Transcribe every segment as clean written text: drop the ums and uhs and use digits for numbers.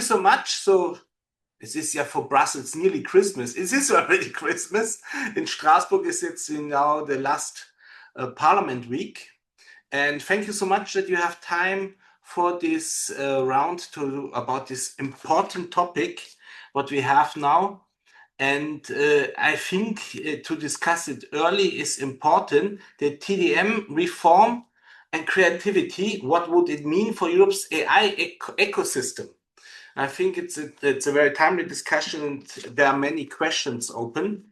so much. So es ist ja for Brussels nearly Christmas. It is already Christmas. In Strasbourg is it's now the last Parliament week. And thank you so much that you have time for this round about this important topic, what we have now. And I think to discuss it early is important. The TDM reform and creativity, what would it mean for Europe's AI ecosystem? I think it's a very timely discussion, and there are many questions open.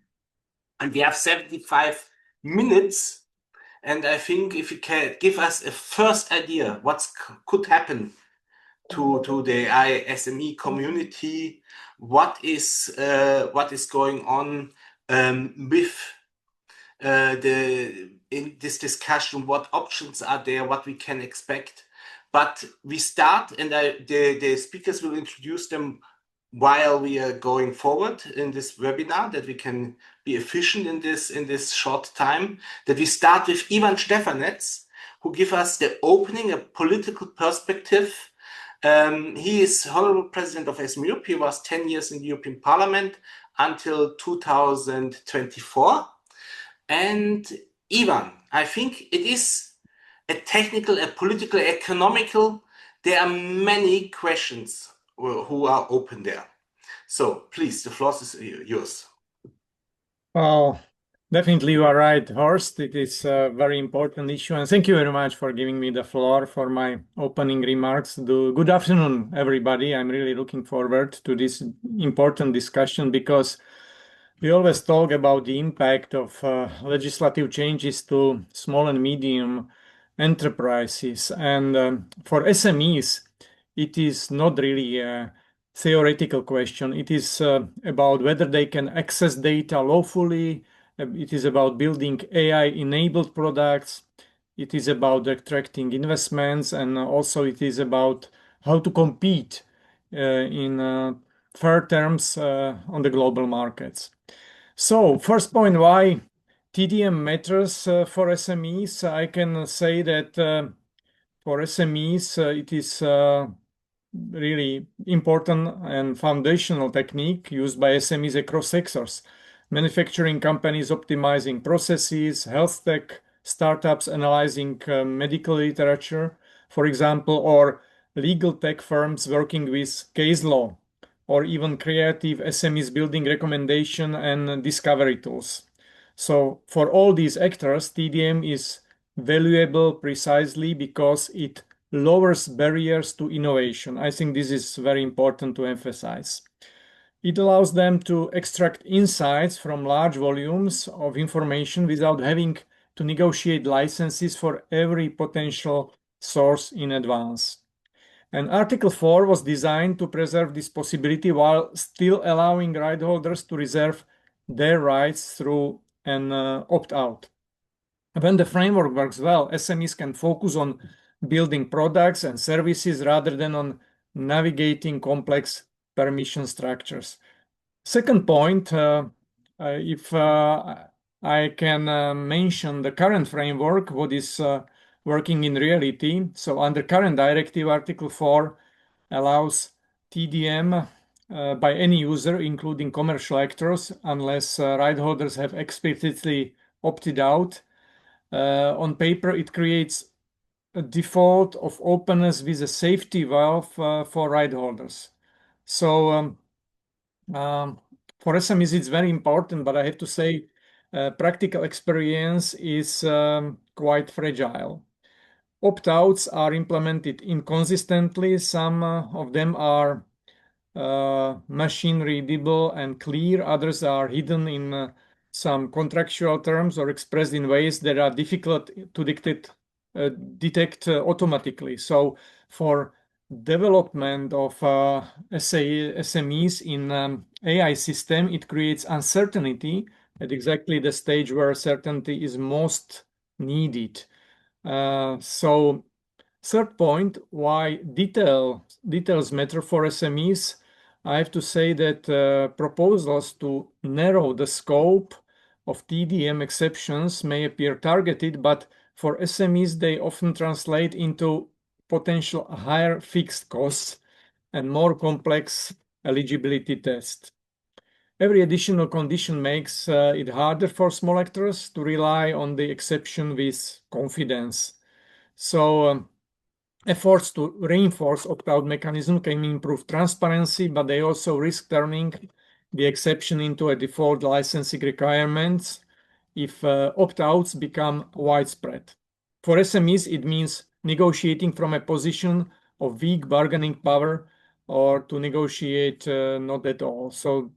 And we have 75 minutes. And I think if you can give us a first idea what could happen to the AI SME community, what is going on with in this discussion, what options are there, what we can expect. But we start, and the speakers will introduce them while we are going forward in this webinar, that we can be efficient in this short time. That we start with Ivan Stefanetz, who give us the opening, a political perspective. He is Honorable President of SME Europe. He was 10 years in the European Parliament until 2024. And Ivan, I think it is a technical, a political, economical. There are many questions who are open there. So please, the floor is yours. Well, definitely you are right, Horst. It is a very important issue. And thank you very much for giving me the floor for my opening remarks. Good afternoon, everybody. I'm really looking forward to this important discussion because we always talk about the impact of legislative changes to small and medium enterprises. And for SMEs, it is not really a theoretical question. It is about whether they can access data lawfully. It is about building AI-enabled products. It is about attracting investments, and also it is about how to compete in fair terms on the global markets. So, first point, why TDM matters for SMEs. I can say that for SMEs, it is really important and foundational technique used by SMEs across sectors. Manufacturing companies optimizing processes, health tech startups analyzing medical literature, for example, or legal tech firms working with case law, or even creative SMEs building recommendation and discovery tools. So for all these actors, TDM is valuable precisely because it lowers barriers to innovation. I think this is very important to emphasize. It allows them to extract insights from large volumes of information without having to negotiate licenses for every potential source in advance. And Article 4 was designed to preserve this possibility while still allowing right holders to reserve their rights through an opt-out. When the framework works well, SMEs can focus on building products and services rather than on navigating complex permission structures. Second point, if I can mention the current framework, what is working in reality. So under current directive, Article 4 allows TDM by any user, including commercial actors, unless right holders have explicitly opted out. On paper, it creates a default of openness with a safety valve for right holders. So for SMEs, it's very important, but I have to say practical experience is quite fragile. Opt-outs are implemented inconsistently. Some of them are machine readable and clear. Others are hidden in some contractual terms or expressed in ways that are difficult to detect automatically. So for development of SMEs in AI system, it creates uncertainty at exactly the stage where certainty is most needed. So third point, why details matter for SMEs. I have to say that proposals to narrow the scope of TDM exceptions may appear targeted, but for SMEs, they often translate into potential higher fixed costs and more complex eligibility tests. Every additional condition makes it harder for small actors to rely on the exception with confidence. So efforts to reinforce opt-out mechanism can improve transparency, but they also risk turning the exception into a default licensing requirement if opt-outs become widespread. For SMEs, it means negotiating from a position of weak bargaining power or to negotiate not at all. So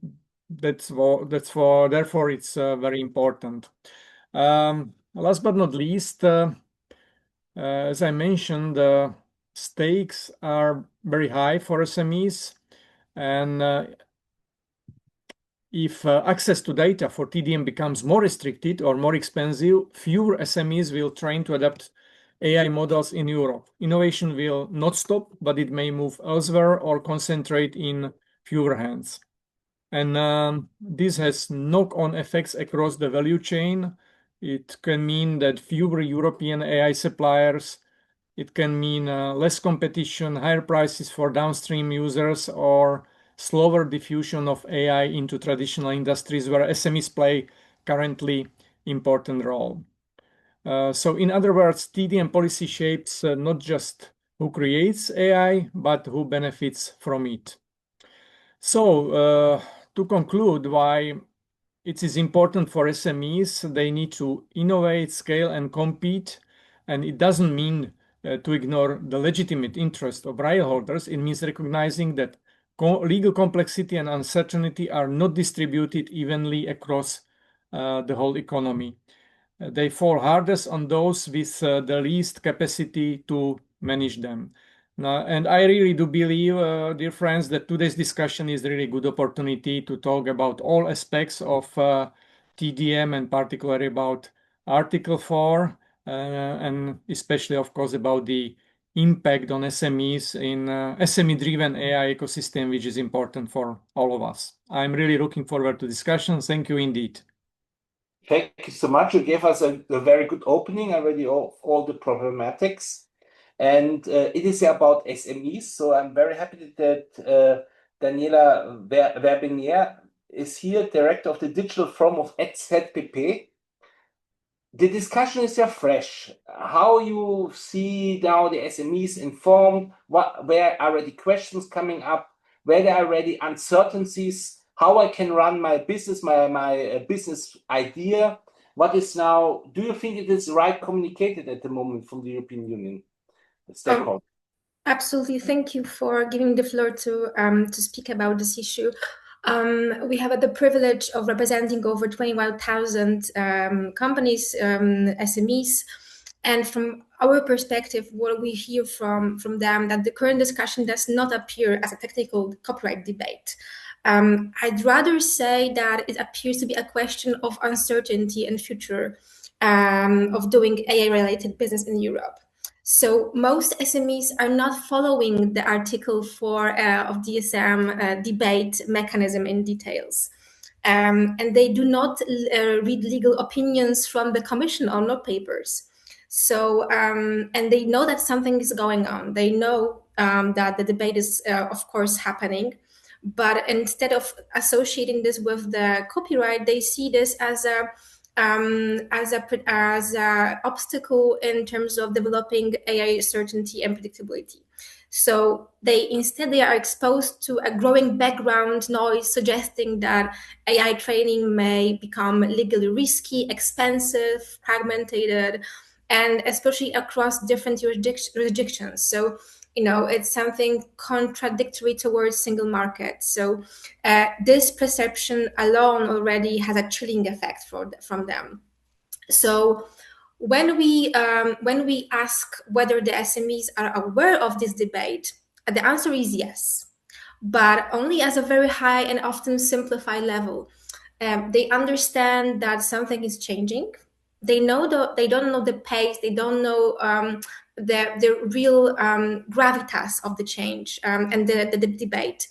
therefore it's very important. Last but not least, as I mentioned, the stakes are very high for SMEs, and if access to data for TDM becomes more restricted or more expensive, fewer SMEs will try to adapt AI models in Europe. Innovation will not stop, but it may move elsewhere or concentrate in fewer hands. And this has knock-on effects across the value chain. It can mean that fewer European AI suppliers. It can mean less competition, higher prices for downstream users, or slower diffusion of AI into traditional industries where SMEs play currently important role. So in other words, TDM policy shapes not just who creates AI, but who benefits from it. So to conclude, why it is important for SMEs, they need to innovate, scale, and compete. And it doesn't mean to ignore the legitimate interest of right holders. It means recognizing that legal complexity and uncertainty are not distributed evenly across the whole economy. They fall hardest on those with the least capacity to manage them. And I really do believe, dear friends, that today's discussion is a really good opportunity to talk about all aspects of TDM and particularly about Article 4 and especially, of course, about the impact on SMEs in SME-driven AI ecosystem, which is important for all of us. I'm really looking forward to discussion. Thank you indeed. Thank you so much. You gave us a very good opening already of all the problematics. And it is about SMEs. So I'm very happy that Daniela Verbenier is here, Director of the Digital Forum of ZPP. The discussion is yeah fresh. How you see now the SMEs informed? Where are already questions coming up? Where there are already uncertainties? How I can run my business, my business idea? What is now? Do you think it is right communicated at the moment from the European Union stakeholders? Absolutely. Thank you for giving the floor to speak about this issue. We have the privilege of representing over 21,000 companies, SMEs, and from our perspective, what we hear from them, that the current discussion does not appear as a technical copyright debate. I'd rather say that it appears to be a question of uncertainty and future of doing AI-related business in Europe. So most SMEs are not following the Article 4 of DSM debate mechanism in details. And they do not read legal opinions from the Commission on law papers. So, and they know that something is going on. They know that the debate is, of course, happening. But instead of associating this with the copyright, they see this as a obstacle in terms of developing AI certainty and predictability. So they are exposed to a growing background noise suggesting that AI training may become legally risky, expensive, fragmented, and especially across different jurisdictions. So it's something contradictory towards single market. So this perception alone already has a chilling effect from them. So when we ask whether the SMEs are aware of this debate, the answer is yes, but only as a very high and often simplified level. They understand that something is changing. They don't know the pace. They don't know the real gravitas of the change and the debate.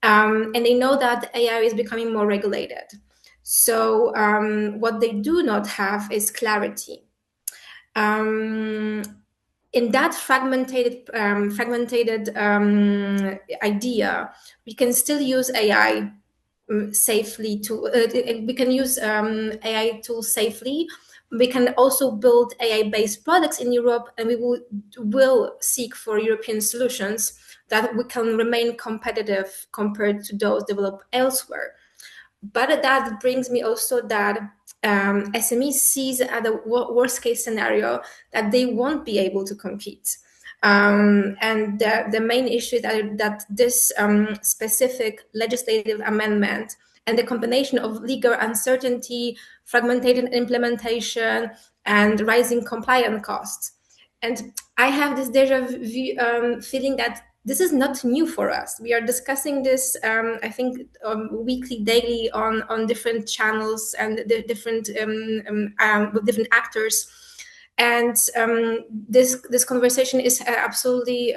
And they know that AI is becoming more regulated. So what they do not have is clarity. in that fragmented idea, we can still use AI safely to we can use AI tools safely. We can also build AI-based products in Europe, and we will seek for European solutions that we can remain competitive compared to those developed elsewhere. But that brings me also that SMEs sees at the worst case scenario that they won't be able to compete. And the main issue that this specific legislative amendment and the combination of legal uncertainty, fragmented implementation, and rising compliance costs. And I have this deja vu feeling that this is not new for us. We are discussing this, I think, weekly, daily on different channels and the different with different actors. And this conversation is absolutely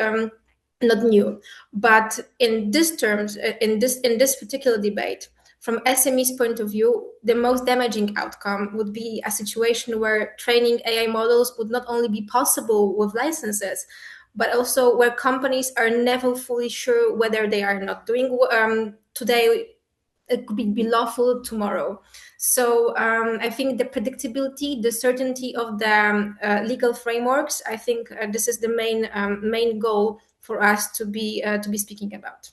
not new. But in this terms, in this particular debate, from SME's point of view, the most damaging outcome would be a situation where training AI models would not only be possible with licenses, but also where companies are never fully sure whether they are not doing today, it could be lawful tomorrow. So I think the predictability, the certainty of the legal frameworks, I think this is the main goal for us to be speaking about.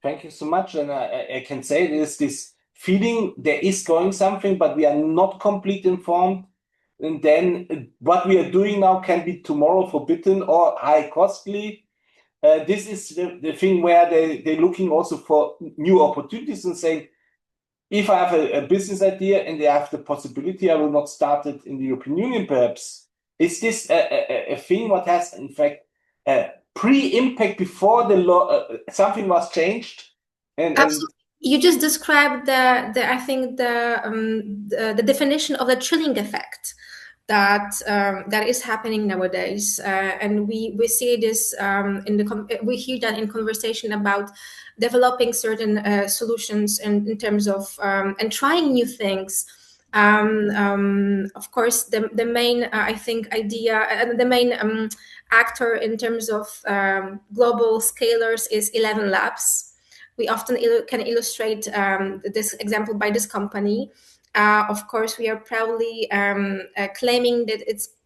Thank you so much. And I can say there's this feeling there is going something, but we are not completely informed. And then what we are doing now can be tomorrow forbidden or high costly. This is the thing where they're looking also for new opportunities and saying, if I have a business idea and they have the possibility, I will not start it in the European Union, perhaps. Is this a thing what has, in fact, pre-impact before the law, something was changed? And you just described I think the definition of the chilling effect that is happening nowadays, and we see this we hear that in conversation about developing certain solutions in terms of and trying new things. Of course, the main I think idea and the main actor in terms of global scalers is 11 Labs. We often can illustrate this example by this company. Of course, we are proudly claiming that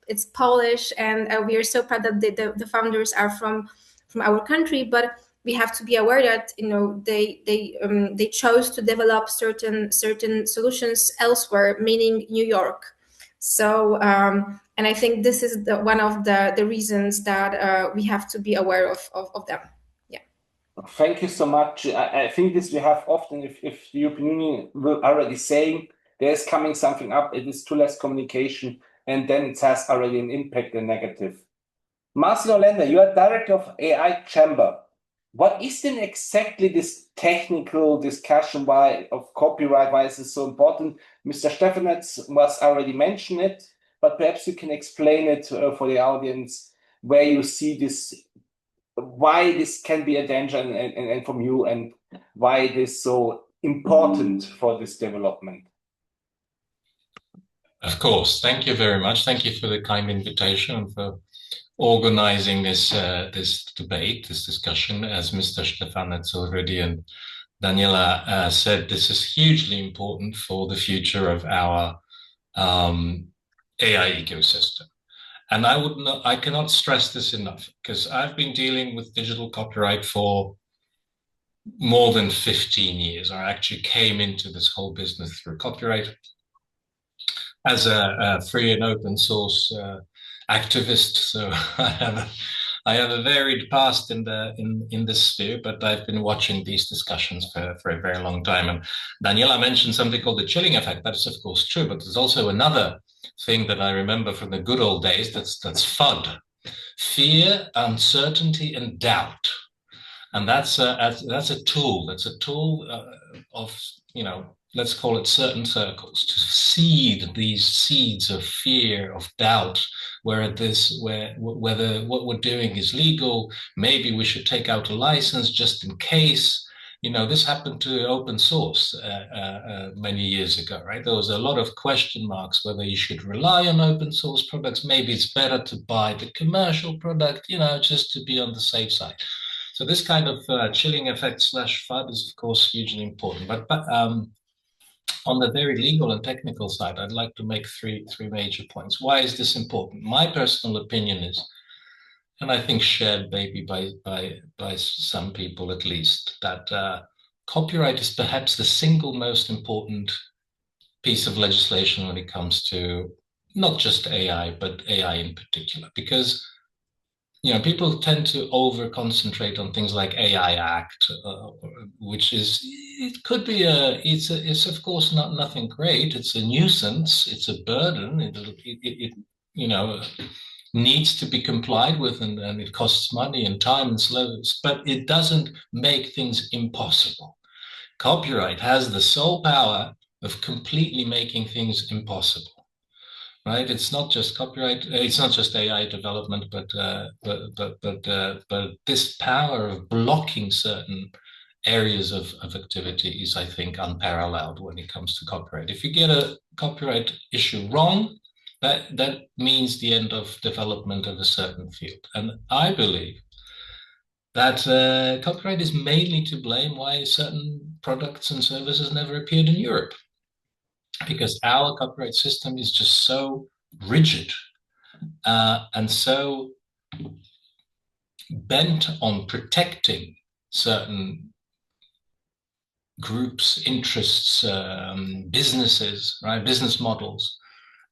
it's Polish, and we are so proud that the founders are from our country. But we have to be aware that they chose to develop certain solutions elsewhere, meaning New York. So and I think this is one of the reasons that we have to be aware of them. Thank you so much. I think this we have often, if the European Union will already saying there's coming something up, it is too less communication, and then it has already an impact and negative. Marcin Olender, you are director of AI Chamber. What is then exactly this technical discussion of copyright, why is it so important? Mr. Stefanec was already mentioned it, but perhaps you can explain it for the audience where you see this, why this can be a danger and from you, and why it is so important for this development. Of course. Thank you very much. Thank you for the kind invitation and for organizing this debate, this discussion. As Mr. Stefanec already and Daniela said, this is hugely important for the future of our AI ecosystem. And I cannot stress this enough, because I've been dealing with digital copyright for more than 15 years. I actually came into this whole business through copyright as a free and open source activist. So I have a varied past in this sphere, but I've been watching these discussions for a very long time. And Daniela mentioned something called the chilling effect. That is, of course, true, but there's also another thing that I remember from the good old days. That's FUD: fear, uncertainty, and doubt. And that's a tool. That's a tool of, let's call it certain circles, to seed these seeds of fear, of doubt, whether what we're doing is legal. Maybe we should take out a license just in case. this happened to open source many years ago, right? There was a lot of question marks whether you should rely on open source products. Maybe it's better to buy the commercial product, just to be on the safe side. So this kind of chilling effect / FUD is, of course, hugely important. But on the very legal and technical side, I'd like to make three major points. Why is this important? My personal opinion is, and I think shared maybe by some people at least, that copyright is perhaps the single most important piece of legislation when it comes to not just AI, but AI in particular. Because people tend to over-concentrate on things like AI Act, which it's of course nothing great. It's a nuisance. It's a burden. It needs to be complied with, and it costs money and time and slows, but it doesn't make things impossible. Copyright has the sole power of completely making things impossible. Right? It's not just copyright. It's not just AI development, but this power of blocking certain areas of activity is, I think, unparalleled when it comes to copyright. If you get a copyright issue wrong, that means the end of development of a certain field. And I believe that copyright is mainly to blame why certain products and services never appeared in Europe. Because our copyright system is just so rigid and so bent on protecting certain groups, interests, businesses, right, business models,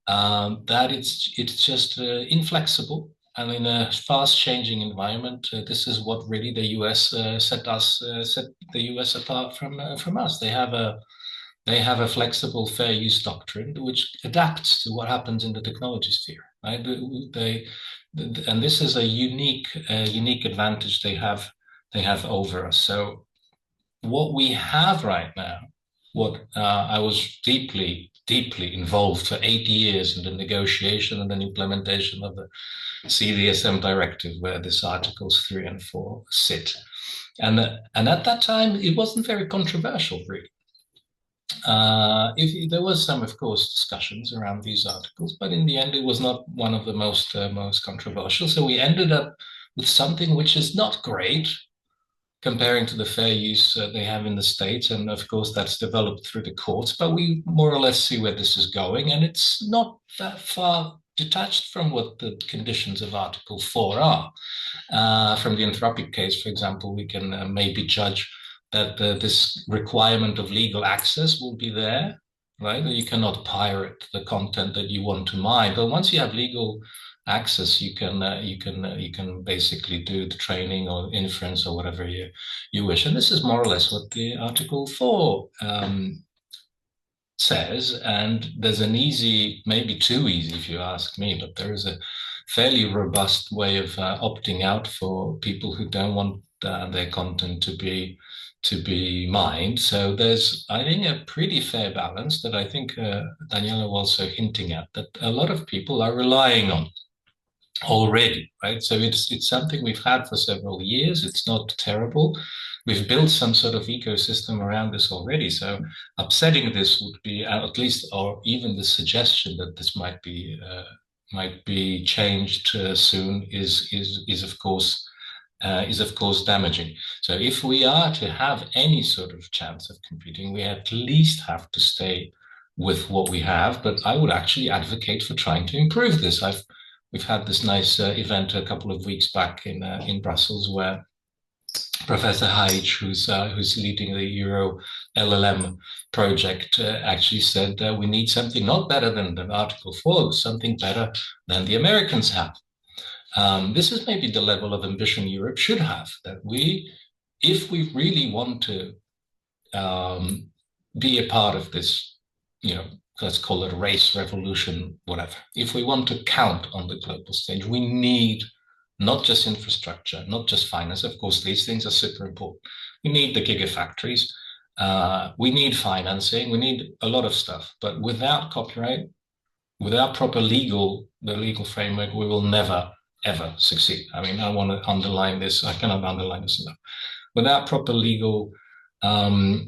that it's just inflexible. And in a fast-changing environment, this is what really the US set the US apart from us. They have a flexible fair use doctrine which adapts to what happens in the technology sphere, right? And this is a unique advantage they have over us. So what we have right now, I was deeply involved for 8 years in the negotiation and then implementation of the CDSM directive, where this Articles 3 and 4 sit. And at that time, it wasn't very controversial, really. There was some, of course, discussions around these articles, but in the end, it was not one of the most controversial. So we ended up with something which is not great comparing to the fair use they have in the States. And of course, that's developed through the courts, but we more or less see where this is going. And it's not that far detached from what the conditions of Article 4 are. From the Anthropic case, for example, we can maybe judge that this requirement of legal access will be there, right? You cannot pirate the content that you want to mine, but once you have legal access, you can basically do the training or inference or whatever you wish. And this is more or less what the Article 4 says. And there's an easy, maybe too easy if you ask me, but there is a fairly robust way of opting out for people who don't want their content to be mined. So there's, I think, a pretty fair balance that I think Daniela was also hinting at, that a lot of people are relying on already, right? So it's something we've had for several years. It's not terrible. We've built some sort of ecosystem around this already. So upsetting this would be, at least, or even the suggestion that this might be changed soon is of course damaging. So if we are to have any sort of chance of competing, we at least have to stay with what we have. But I would actually advocate for trying to improve this. We've had this nice event a couple of weeks back in Brussels, where Professor Haich, who's leading the Euro LLM project, actually said that we need something not better than Article 4, but something better than the Americans have. This is maybe the level of ambition Europe should have, that if we really want to be a part of this, let's call it a race, revolution, whatever. If we want to count on the global stage, we need not just infrastructure, not just finance. Of course, these things are super important. We need the gigafactories. We need financing. We need a lot of stuff. But without copyright, without proper legal framework, we will never, ever succeed. I mean, I want to underline this. I cannot underline this enough. Without proper legal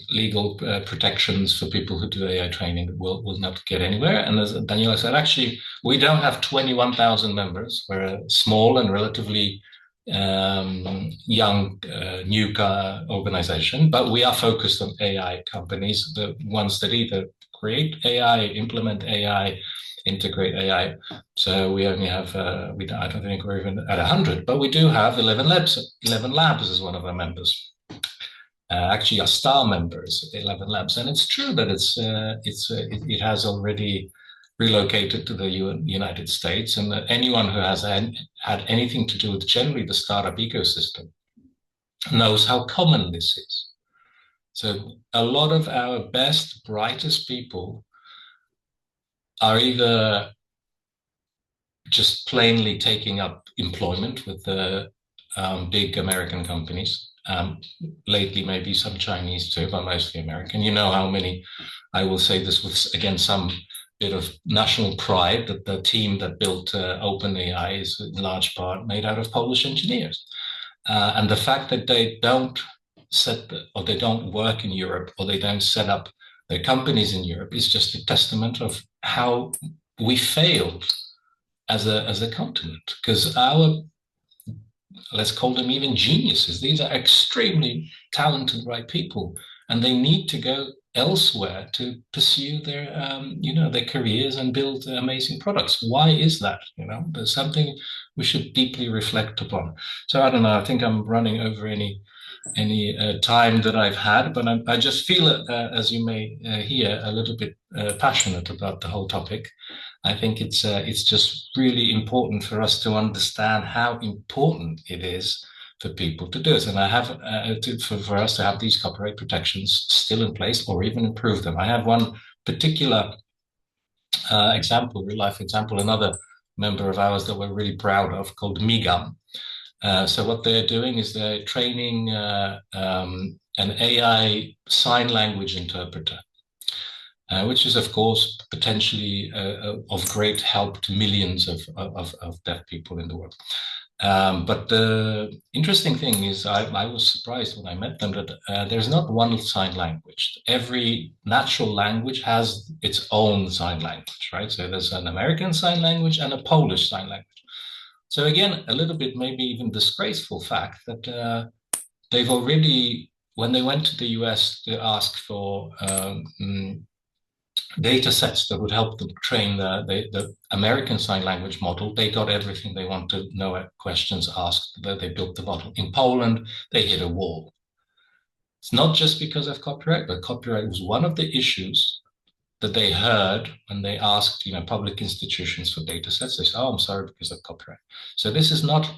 legal protections for people who do AI training will not get anywhere. And as Daniela said, actually, we don't have 21,000 members. We're a small and relatively young new organization, but we are focused on AI companies, the ones that either create AI, implement AI, integrate AI. So we only have, I don't think we're even at 100, but we do have 11 labs. 11 labs is one of our members. Actually, our star members, 11 labs, and it's true that it has already relocated to the United States, and that anyone who has had anything to do with generally the startup ecosystem knows how common this is. So a lot of our best, brightest people are either just plainly taking up employment with the big American companies. Lately, maybe some Chinese too, but mostly American. You know how many, I will say this with, again, some bit of national pride, that the team that built OpenAI is in large part made out of Polish engineers. And the fact that they don't they don't work in Europe, or they don't set up their companies in Europe, is just a testament of how we failed as a continent. Because our, let's call them even geniuses, these are extremely talented, bright people, and they need to go elsewhere to pursue their their careers and build amazing products. Why is that? There's something we should deeply reflect upon. So I don't know, I think I'm running over any time that I've had, but I just feel, as you may hear, a little bit passionate about the whole topic. I think it's just really important for us to understand how important it is for people to do it, and I have for us to have these copyright protections still in place, or even improve them. I have one particular example, real life example, another member of ours that we're really proud of, called Migam. So what they're doing is they're training an AI sign language interpreter, which is, of course, potentially of great help to millions of deaf people in the world. But the interesting thing is, I was surprised when I met them that there's not one sign language. Every natural language has its own sign language, right? So there's an American sign language and a Polish sign language. So again, a little bit maybe even disgraceful fact that they've already, when they went to the US to ask for data sets that would help them train the American Sign Language model, they got everything they wanted, no questions asked, that they built the model. In Poland, they hit a wall. It's not just because of copyright, but copyright was one of the issues that they heard when they asked, public institutions for data sets. They said, "Oh, I'm sorry, because of copyright." So this is not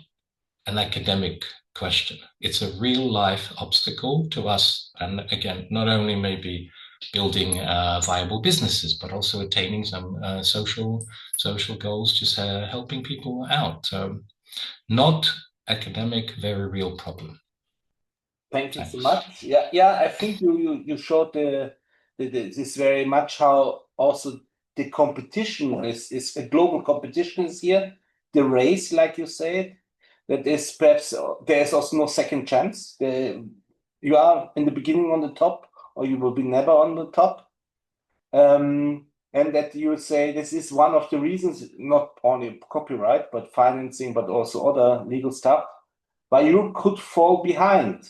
an academic question. It's a real life obstacle to us. And again, not only maybe building viable businesses, but also attaining some social goals, just helping people out. Not academic, very real problem. Thank you so much. Yeah. I think you showed this very much, how also the competition is a global competition is here. The race, like you said, that is perhaps there's also no second chance. You are in the beginning on the top, or you will be never on the top. And that you say this is one of the reasons, not only copyright, but financing, but also other legal stuff, why you could fall behind.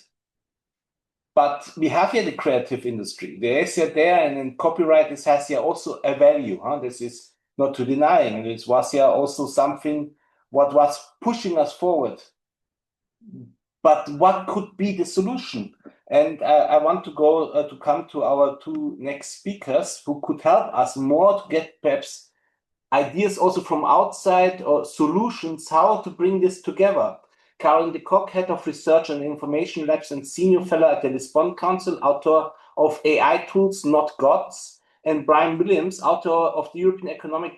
But we have here the creative industry. There is here there, and in copyright, this has here also a value. This is not to deny, and it was here also something what was pushing us forward. But what could be the solution? And I want to go to come to our two next speakers who could help us more to get perhaps ideas also from outside, or solutions how to bring this together. Karen de Kock, Head of Research and Information Labs and Senior Fellow at the Lisbon Council, author of AI Tools, Not Gods, and Brian Williams, author of the European Economics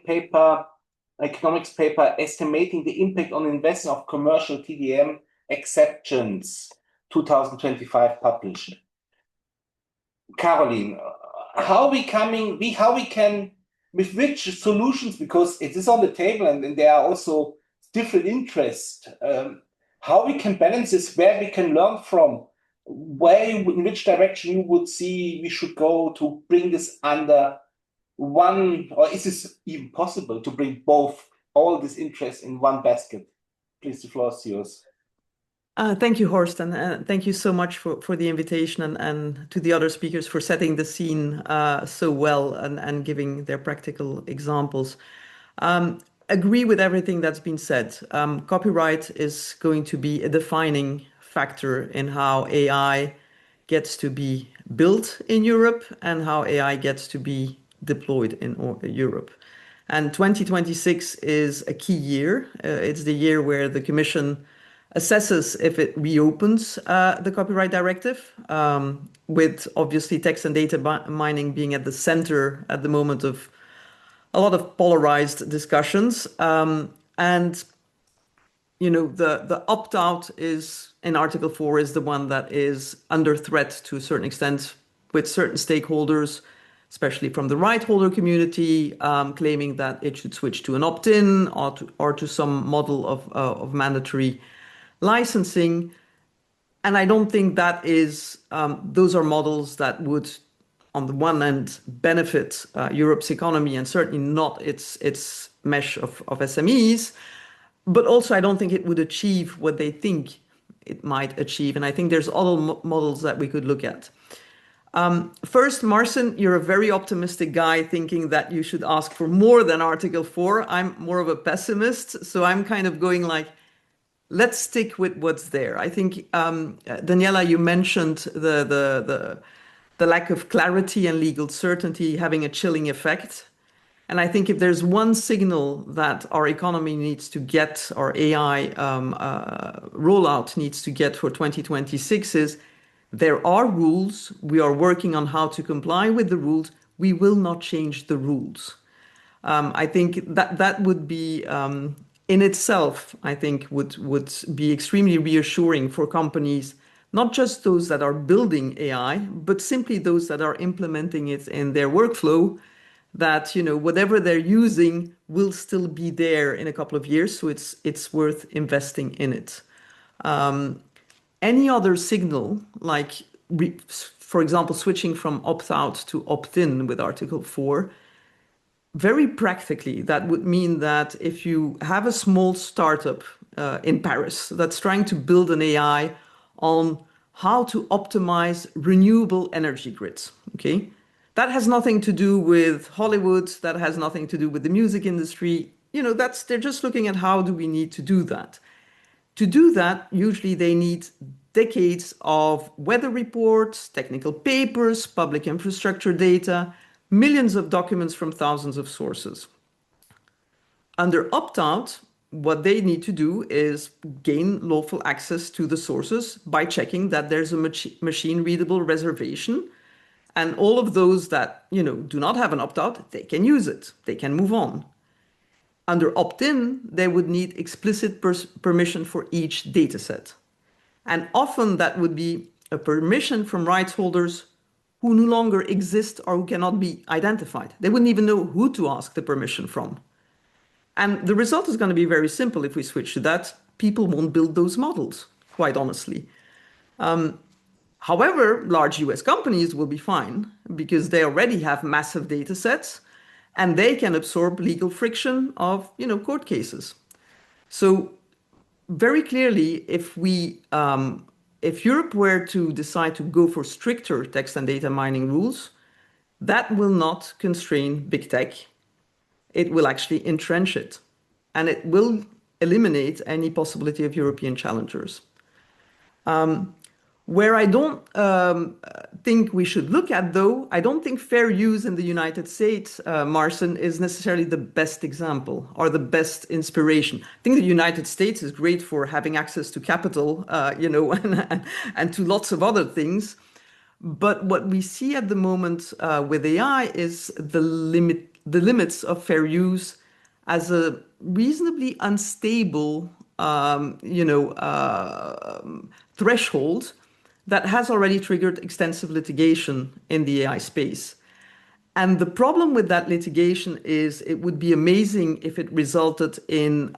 paper, Estimating the Impact on Investment of Commercial TDM Exceptions, 2025 published. Caroline, how we can, with which solutions, because it is on the table and there are also different interests, how we can balance this, where we can learn from in which direction you would see we should go to bring this under one, or is this even possible to bring all this interest in one basket? Please, the floor is yours. Thank you, Horst, and thank you so much for the invitation and to the other speakers for setting the scene so well and giving their practical examples. Agree with everything that's been said. Copyright is going to be a defining factor in how AI gets to be built in Europe and how AI gets to be deployed in Europe. And 2026 is a key year. It's the year where the Commission assesses if it reopens the copyright directive, with obviously text and data mining being at the center at the moment of a lot of polarized discussions. And the opt-out is in Article 4 is the one that is under threat to a certain extent with certain stakeholders, especially from the right holder community, claiming that it should switch to an opt-in or to some model of mandatory licensing. And I don't think that is those are models that would, on the one hand, benefit Europe's economy and certainly not its mesh of SMEs. But also, I don't think it would achieve what they think it might achieve. And I think there's other models that we could look at. First, Marcin, you're a very optimistic guy thinking that you should ask for more than Article 4. I'm more of a pessimist. So I'm kind of going like, let's stick with what's there. I think, Daniela, you mentioned the lack of clarity and legal certainty having a chilling effect. And I think if there's one signal that our economy needs to get, our AI rollout needs to get for 2026 is there are rules. We are working on how to comply with the rules. We will not change the rules. I think that would be, in itself, I think would be extremely reassuring for companies, not just those that are building AI, but simply those that are implementing it in their workflow, that whatever they're using will still be there in a couple of years, so it's worth investing in it. Any other signal, like for example, switching from opt-out to opt-in with Article 4, very practically, that would mean that if you have a small startup in Paris that's trying to build an AI on how to optimize renewable energy grids, okay? That has nothing to do with Hollywood. That has nothing to do with the music industry. They're just looking at how do we need to do that. To do that, usually they need decades of weather reports, technical papers, public infrastructure data, millions of documents from thousands of sources. Under opt-out, what they need to do is gain lawful access to the sources by checking that there's a machine-readable reservation. And all of those that do not have an opt-out, they can use it. They can move on. Under opt-in, they would need explicit permission for each data set. And often that would be a permission from rights holders who no longer exist or who cannot be identified. They wouldn't even know who to ask the permission from. And the result is going to be very simple if we switch to that. People won't build those models, quite honestly. However, large US companies will be fine because they already have massive data sets and they can absorb legal friction of court cases. So very clearly, if Europe were to decide to go for stricter text and data mining rules, that will not constrain big tech. It will actually entrench it, and it will eliminate any possibility of European challengers. Where I don't think we should look at, though, I don't think fair use in the United States, Marcin, is necessarily the best example or the best inspiration. I think the United States is great for having access to capital, and to lots of other things. But what we see at the moment with AI is the limits of fair use as a reasonably unstable, threshold that has already triggered extensive litigation in the AI space. And the problem with that litigation is it would be amazing if it resulted in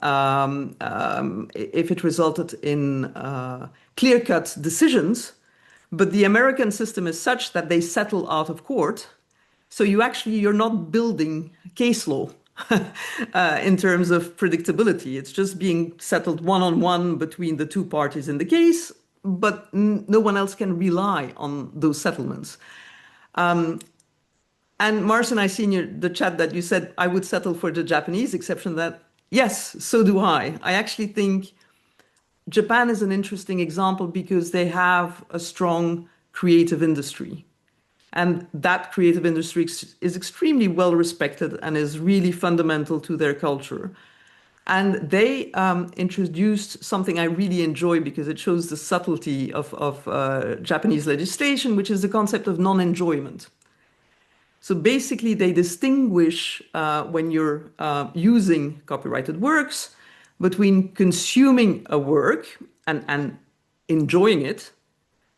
clear-cut decisions, But the American system is such that they settle out of court. So you're not building case law in terms of predictability. It's just being settled one-on-one between the two parties in the case, but no one else can rely on those settlements. And Marcin, I see in the chat that you said I would settle for the Japanese exception. That yes, so do I. I actually think Japan is an interesting example because they have a strong creative industry. And that creative industry is extremely well respected and is really fundamental to their culture. And they introduced something I really enjoy because it shows the subtlety of Japanese legislation, which is the concept of non-enjoyment. So basically, they distinguish when you're using copyrighted works between consuming a work and enjoying it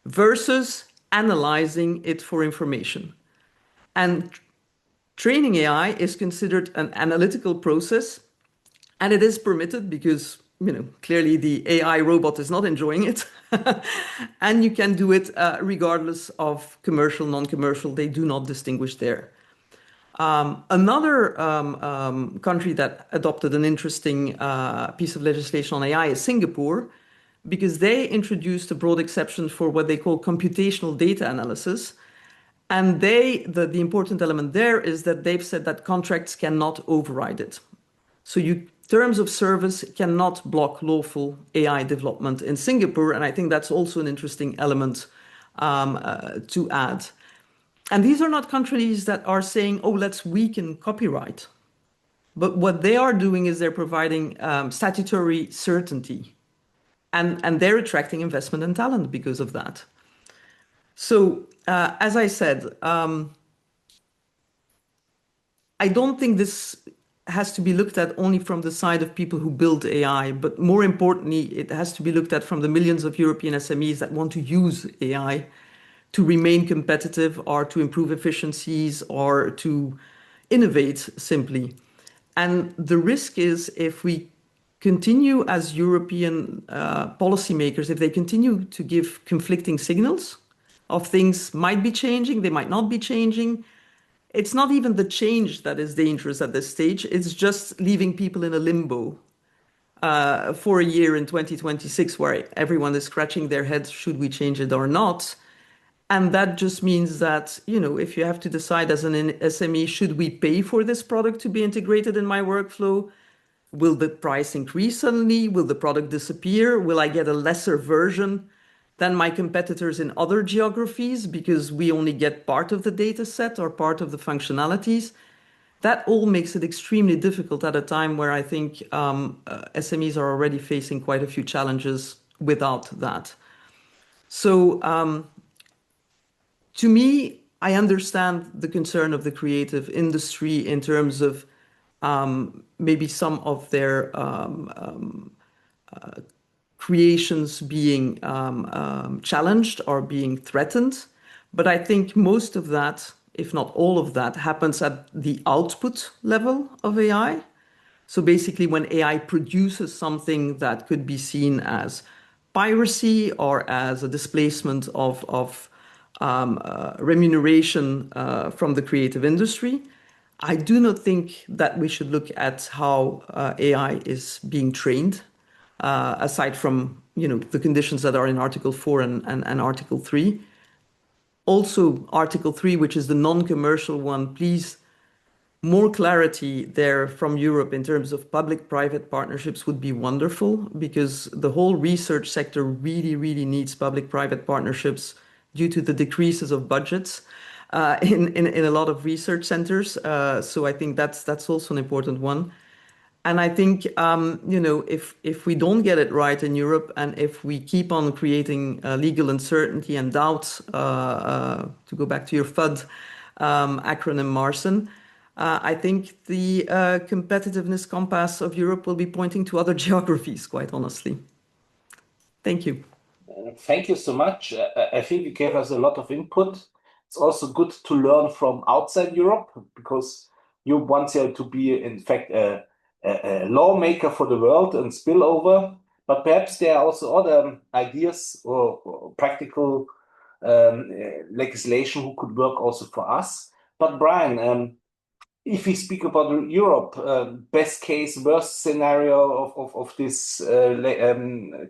versus analyzing it for information. And training AI is considered an analytical process, and it is permitted because, clearly the AI robot is not enjoying it. And you can do it regardless of commercial, non-commercial. They do not distinguish there. Another country that adopted an interesting piece of legislation on AI is Singapore, because they introduced a broad exception for what they call computational data analysis. And the important element there is that they've said that contracts cannot override it. So terms of service cannot block lawful AI development in Singapore. And I think that's also an interesting element to add. And these are not countries that are saying, oh, let's weaken copyright. But what they are doing is they're providing statutory certainty. And they're attracting investment and talent because of that. So, as I said, I don't think this has to be looked at only from the side of people who build AI, but more importantly, it has to be looked at from the millions of European SMEs that want to use AI to remain competitive or to improve efficiencies or to innovate simply. And the risk is if we continue as European policymakers, if they continue to give conflicting signals of things might be changing, they might not be changing, it's not even the change that is dangerous at this stage. It's just leaving people in a limbo for a year in 2026 where everyone is scratching their heads, should we change it or not? And that just means that, if you have to decide as an SME, should we pay for this product to be integrated in my workflow? Will the price increase suddenly? Will the product disappear? Will I get a lesser version than my competitors in other geographies because we only get part of the data set or part of the functionalities? That all makes it extremely difficult at a time where I think SMEs are already facing quite a few challenges without that. So to me, I understand the concern of the creative industry in terms of maybe some of their creations being challenged or being threatened. But I think most of that, if not all of that, happens at the output level of AI. So basically when AI produces something that could be seen as piracy or as a displacement of remuneration from the creative industry, I do not think that we should look at how AI is being trained, aside from the conditions that are in Article 4 and Article 3. Also, Article 3, which is the non-commercial one, please, more clarity there from Europe in terms of public-private partnerships would be wonderful, because the whole research sector really, really needs public-private partnerships due to the decreases of budgets in a lot of research centers. So I think that's also an important one. And I think, if we don't get it right in Europe and if we keep on creating legal uncertainty and doubts, to go back to your FUD acronym, Marcin, I think the competitiveness compass of Europe will be pointing to other geographies, quite honestly. Thank you. Thank you so much. I think you gave us a lot of input. It's also good to learn from outside Europe, because you want to be, in fact, a lawmaker for the world and spill over. But perhaps there are also other ideas or practical legislation who could work also for us. But Brian, if we speak about Europe, best case, worst scenario of this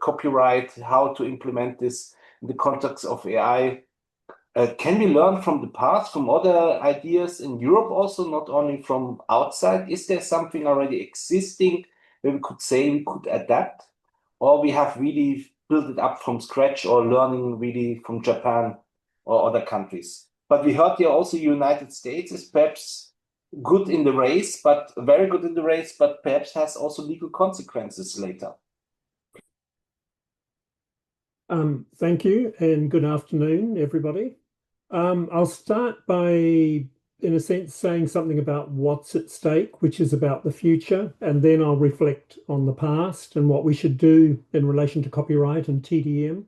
copyright, how to implement this in the context of AI, can we learn from the past, from other ideas in Europe also, not only from outside? Is there something already existing where we could say we could adapt, or we have really built it up from scratch or learning really from Japan or other countries? But we heard here also United States is perhaps good in the race, but very good in the race, but perhaps has also legal consequences later. Thank you, and good afternoon, everybody. I'll start by, in a sense, saying something about what's at stake, which is about the future, and then I'll reflect on the past and what we should do in relation to copyright and TDM.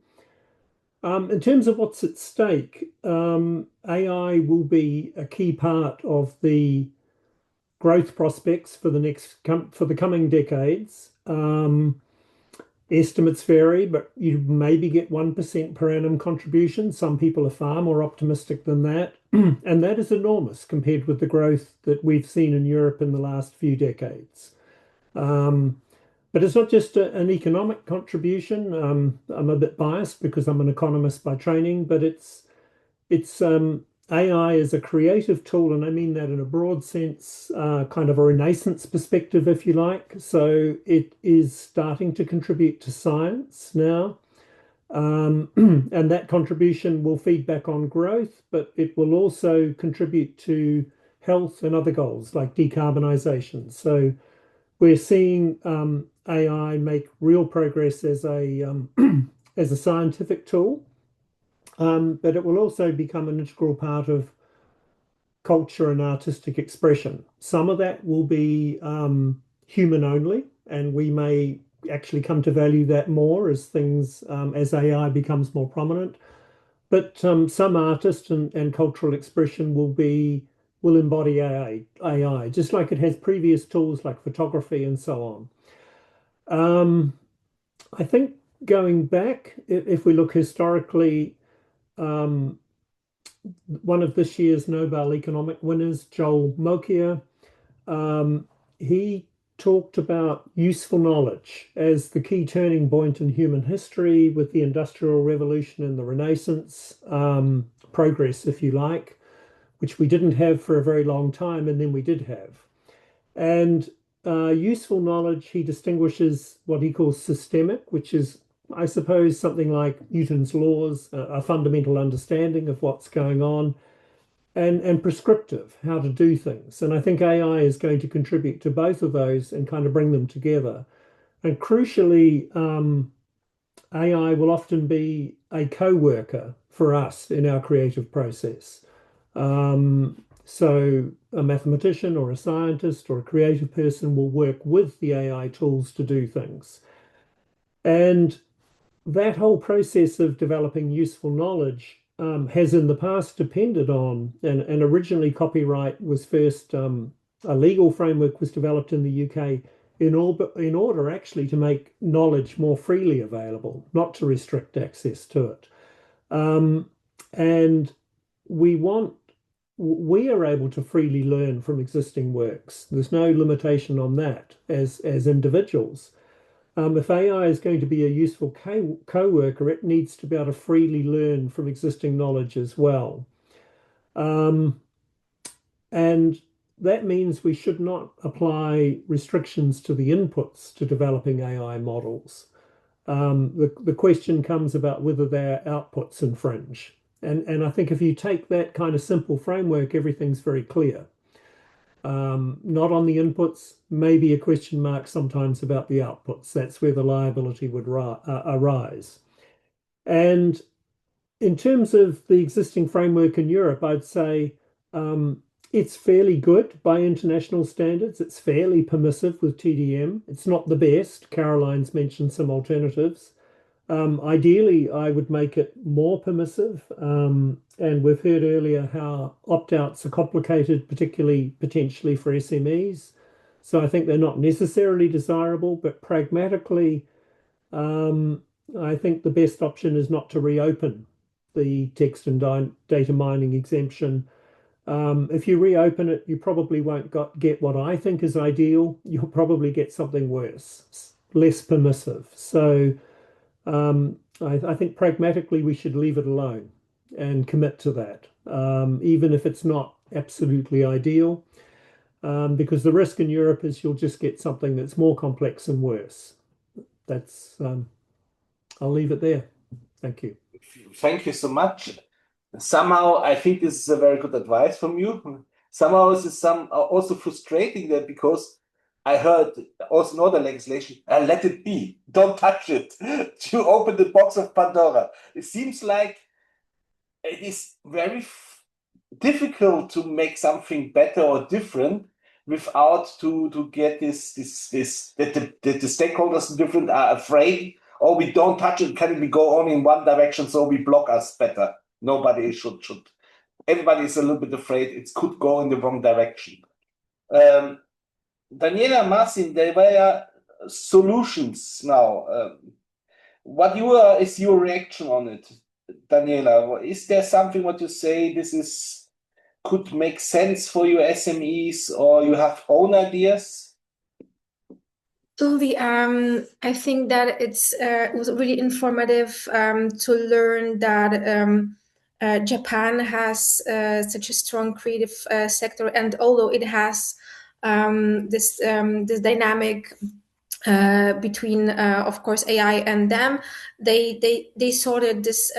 In terms of what's at stake, AI will be a key part of the growth prospects for the coming decades. Estimates vary, but you maybe get 1% per annum contribution. Some people are far more optimistic than that. And that is enormous compared with the growth that we've seen in Europe in the last few decades. But it's not just an economic contribution. I'm a bit biased because I'm an economist by training, but it's AI is a creative tool, and I mean that in a broad sense, kind of a renaissance perspective, if you like. So it is starting to contribute to science now. And that contribution will feed back on growth, but it will also contribute to health and other goals like decarbonisation. So we're seeing AI make real progress as a as a scientific tool. But it will also become an integral part of culture and artistic expression. Some of that will be human only, and we may actually come to value that more as as AI becomes more prominent. But some artist and cultural expression will embody AI, just like it has previous tools like photography and so on. I think going back, if we look historically, one of this year's Nobel Economic winners, Joel Mokyr, he talked about useful knowledge as the key turning point in human history with the Industrial Revolution and the Renaissance, progress, if you like, which we didn't have for a very long time, and then we did have. And useful knowledge, he distinguishes what he calls systemic, which is, I suppose, something like Newton's laws, a fundamental understanding of what's going on, and prescriptive, how to do things. And I think AI is going to contribute to both of those and kind of bring them together. And crucially, AI will often be a co-worker for us in our creative process. So a mathematician or a scientist or a creative person will work with the AI tools to do things. And that whole process of developing useful knowledge has in the past depended on, and originally copyright was first, a legal framework was developed in the UK in order actually to make knowledge more freely available, not to restrict access to it. And we are able to freely learn from existing works. There's no limitation on that as individuals. If AI is going to be a useful co-worker, it needs to be able to freely learn from existing knowledge as well. And that means we should not apply restrictions to the inputs to developing AI models. The question comes about whether their outputs infringe. And I think if you take that kind of simple framework, everything's very clear. Not on the inputs, maybe a question mark sometimes about the outputs. That's where the liability would arise. And in terms of the existing framework in Europe, I'd say it's fairly good by international standards. It's fairly permissive with TDM. It's not the best. Caroline's mentioned some alternatives. Ideally, I would make it more permissive. And we've heard earlier how opt-outs are complicated, particularly potentially for SMEs. So I think they're not necessarily desirable, but pragmatically, I think the best option is not to reopen the text and data mining exemption. If you reopen it, you probably won't get what I think is ideal. You'll probably get something worse, less permissive. So I think pragmatically we should leave it alone and commit to that, even if it's not absolutely ideal, because the risk in Europe is you'll just get something that's more complex and worse. That's I'll leave it there. Thank you. Thank you so much. Somehow, I think this is a very good advice from you. Somehow, this is also frustrating that because I heard also in other legislation, let it be, don't touch it. You open the box of Pandora. It seems like it is very difficult to make something better or different without to get this that the stakeholders in different are afraid. Oh, we don't touch it. Can we go only in one direction? So we block us better. Nobody should. Everybody is a little bit afraid it could go in the wrong direction. Daniela, Marcin, there were solutions now. What is your reaction on it, Daniela? Is there something what you say this could make sense for your SMEs, or you have own ideas? Absolutely. I think that it was really informative to learn that Japan has such a strong creative sector, and although it has this dynamic between, of course, AI and them, they sorted this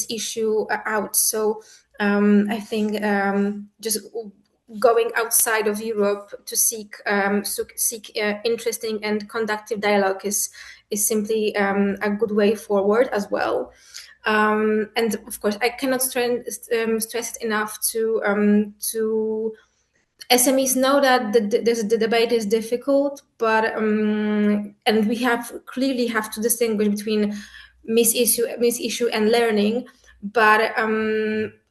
issue out. So I think just going outside of Europe to seek interesting and conductive dialogue is simply a good way forward as well. And of course, I cannot stress it enough to SMEs know that the debate is difficult, but and we clearly have to distinguish between misissue and learning. But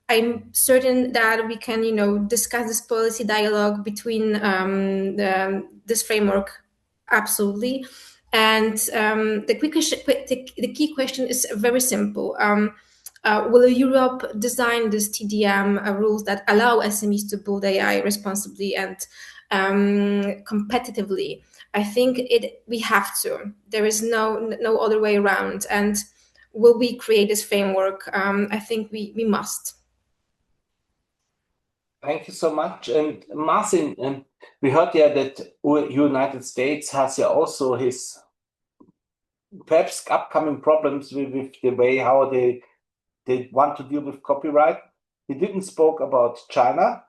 I'm certain that we can, discuss this policy dialogue between this framework, absolutely. And the key question is very simple. Will Europe design these TDM rules that allow SMEs to build AI responsibly and competitively? I think we have to. There is no other way around. And will we create this framework? I think we must. Thank you so much. And Marcin, we heard that United States has also his perhaps upcoming problems with the way how they want to deal with copyright. He didn't spoke about China.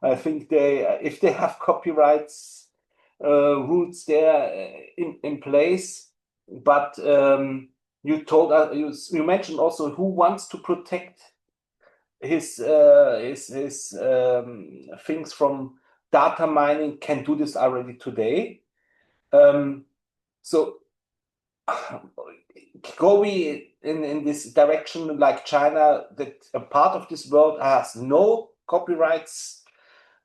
I think if they have copyrights rules there in place, but you told us, you mentioned also who wants to protect his things from data mining can do this already today. So go we in this direction like China, that a part of this world has no copyrights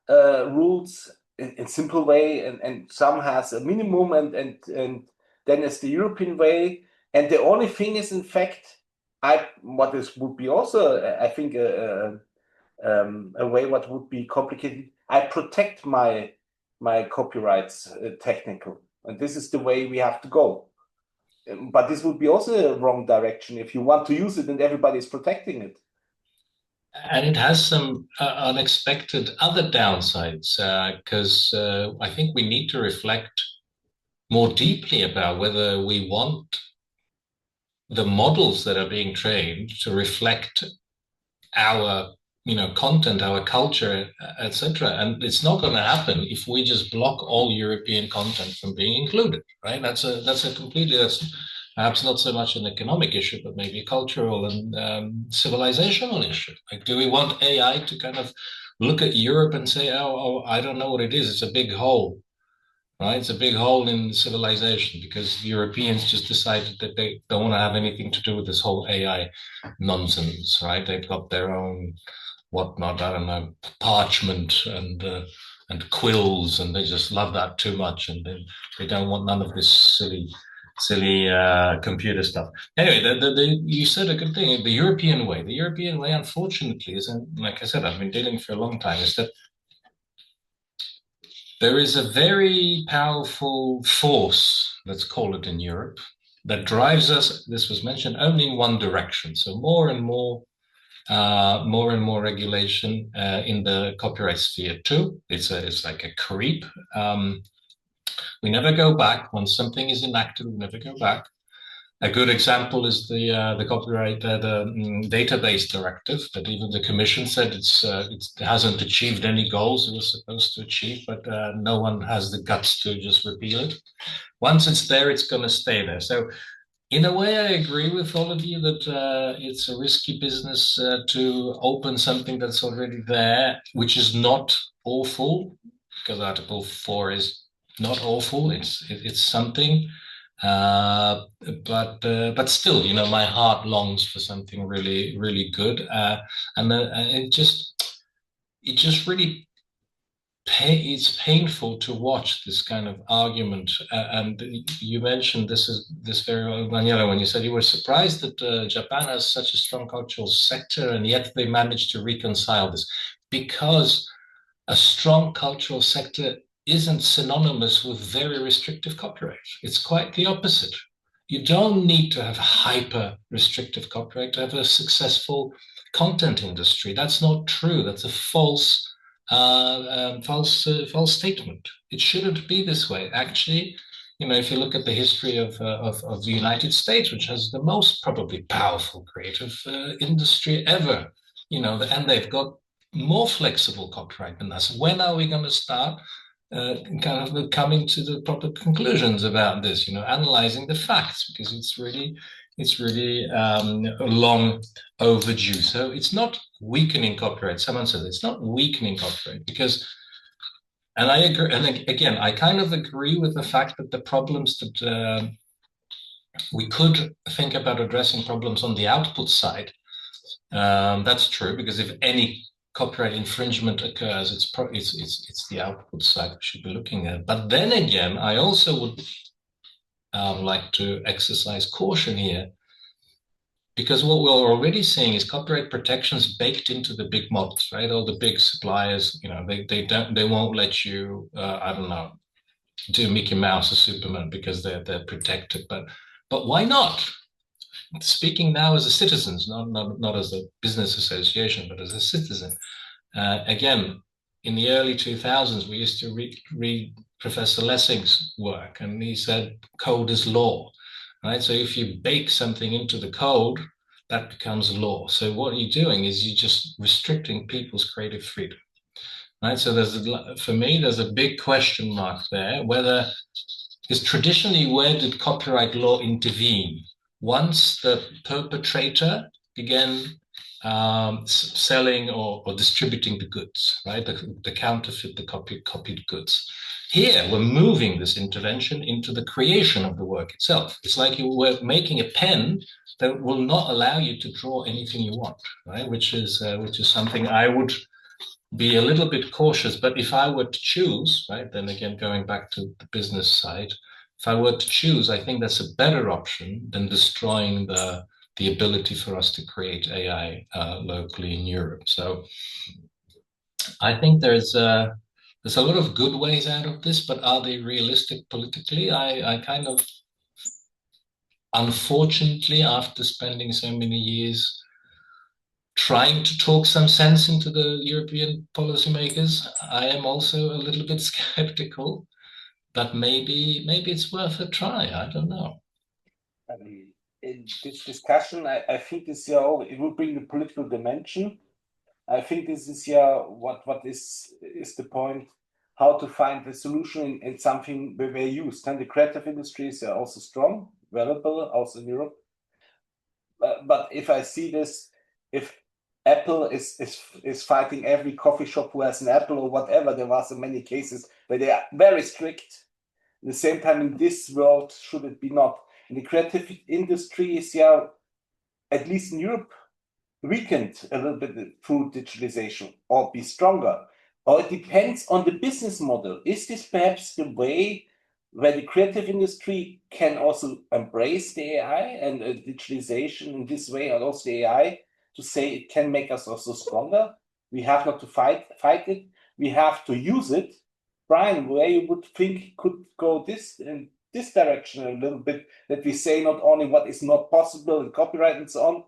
rules in simple way, and some has a minimum, and then it's the European way. And the only thing is, in fact, what this would be also, I think, a way what would be complicated. I protect my copyrights technical, and this is the way we have to go. But this would be also a wrong direction if you want to use it and everybody is protecting it. And it has some unexpected other downsides, because I think we need to reflect more deeply about whether we want the models that are being trained to reflect our content, our culture, etc. And it's not going to happen if we just block all European content from being included, right? That's perhaps not so much an economic issue, but maybe a cultural and civilizational issue. Like, do we want AI to kind of look at Europe and say, oh, I don't know what it is. It's a big hole, right? It's a big hole in civilization because Europeans just decided that they don't want to have anything to do with this whole AI nonsense, right? They've got their own whatnot, I don't know, parchment and quills, and they just love that too much, and they don't want none of this silly computer stuff. Anyway, you said a good thing. The European way. The European way, unfortunately, isn't, like I said, I've been dealing for a long time, is that there is a very powerful force, let's call it in Europe, that drives us, this was mentioned, only in one direction. So more and more regulation in the copyright sphere too. It's like a creep. We never go back. Once something is enacted, we never go back. A good example is the copyright, database directive that even the Commission said it hasn't achieved any goals it was supposed to achieve, but no one has the guts to just repeal it. Once it's there, it's going to stay there. So in a way, I agree with all of you that it's a risky business to open something that's already there, which is not awful, because Article 4 is not awful. It's something. But still, you know, my heart longs for something really, really good, and it just really it's painful to watch this kind of argument. And you mentioned this very well, Daniela, when you said you were surprised that Japan has such a strong cultural sector, and yet they managed to reconcile this, because a strong cultural sector isn't synonymous with very restrictive copyright. It's quite the opposite. You don't need to have hyper restrictive copyright to have a successful content industry. That's not true. That's a false statement. It shouldn't be this way. Actually, you know, if you look at the history of the United States, which has the most probably powerful creative industry ever, you know, and they've got more flexible copyright than us. When are we going to start kind of coming to the proper conclusions about this? You know, analyzing the facts, because it's really long overdue. So it's not weakening copyright. Someone said it's not weakening copyright because, and I agree. And again, I kind of agree with the fact that the problems that we could think about addressing problems on the output side. That's true, because if any copyright infringement occurs, it's the output side we should be looking at. But then again, I also would like to exercise caution here, because what we're already seeing is copyright protections baked into the big models, right? All the big suppliers, you know, they won't let you, I don't know, do Mickey Mouse or Superman because they're protected. But why not? Speaking now as a citizen, not as a business association, but as a citizen. Again, in the early 2000s, we used to read Professor Lessing's work, and he said code is law, right? So if you bake something into the code, that becomes law. So what you're doing is you're just restricting people's creative freedom, right? So for me, there's a big question mark there, because traditionally, where did copyright law intervene? Once the perpetrator began selling or distributing the goods, right? The counterfeit, the copied goods. Here, we're moving this intervention into the creation of the work itself. It's like you were making a pen that will not allow you to draw anything you want, right? Which is something I would be a little bit cautious. But if I were to choose, right, then again, going back to the business side, if I were to choose, I think that's a better option than destroying the ability for us to create AI locally in Europe. So I think there's a lot of good ways out of this, but are they realistic politically? I kind of, unfortunately, after spending so many years trying to talk some sense into the European policymakers, I am also a little bit skeptical. But maybe it's worth a try. I don't know. I mean, in this discussion, I think this it will bring the political dimension. I think this is what is the point, how to find the solution in something where we're used. And the creative industries are also strong, valuable, also in Europe. But if I see this, if Apple is fighting every coffee shop who has an Apple or whatever, there are so many cases where they are very strict. At the same time, in this world, should it be not? In the creative industries, at least in Europe, weakened a little bit through digitalization, or be stronger. Or it depends on the business model. Is this perhaps the way where the creative industry can also embrace the AI and digitalization in this way, and also the AI to say it can make us also stronger. We have not to fight it. We have to use it. Brian, where you would think could go in this direction a little bit, that we say not only what is not possible in copyright and so on,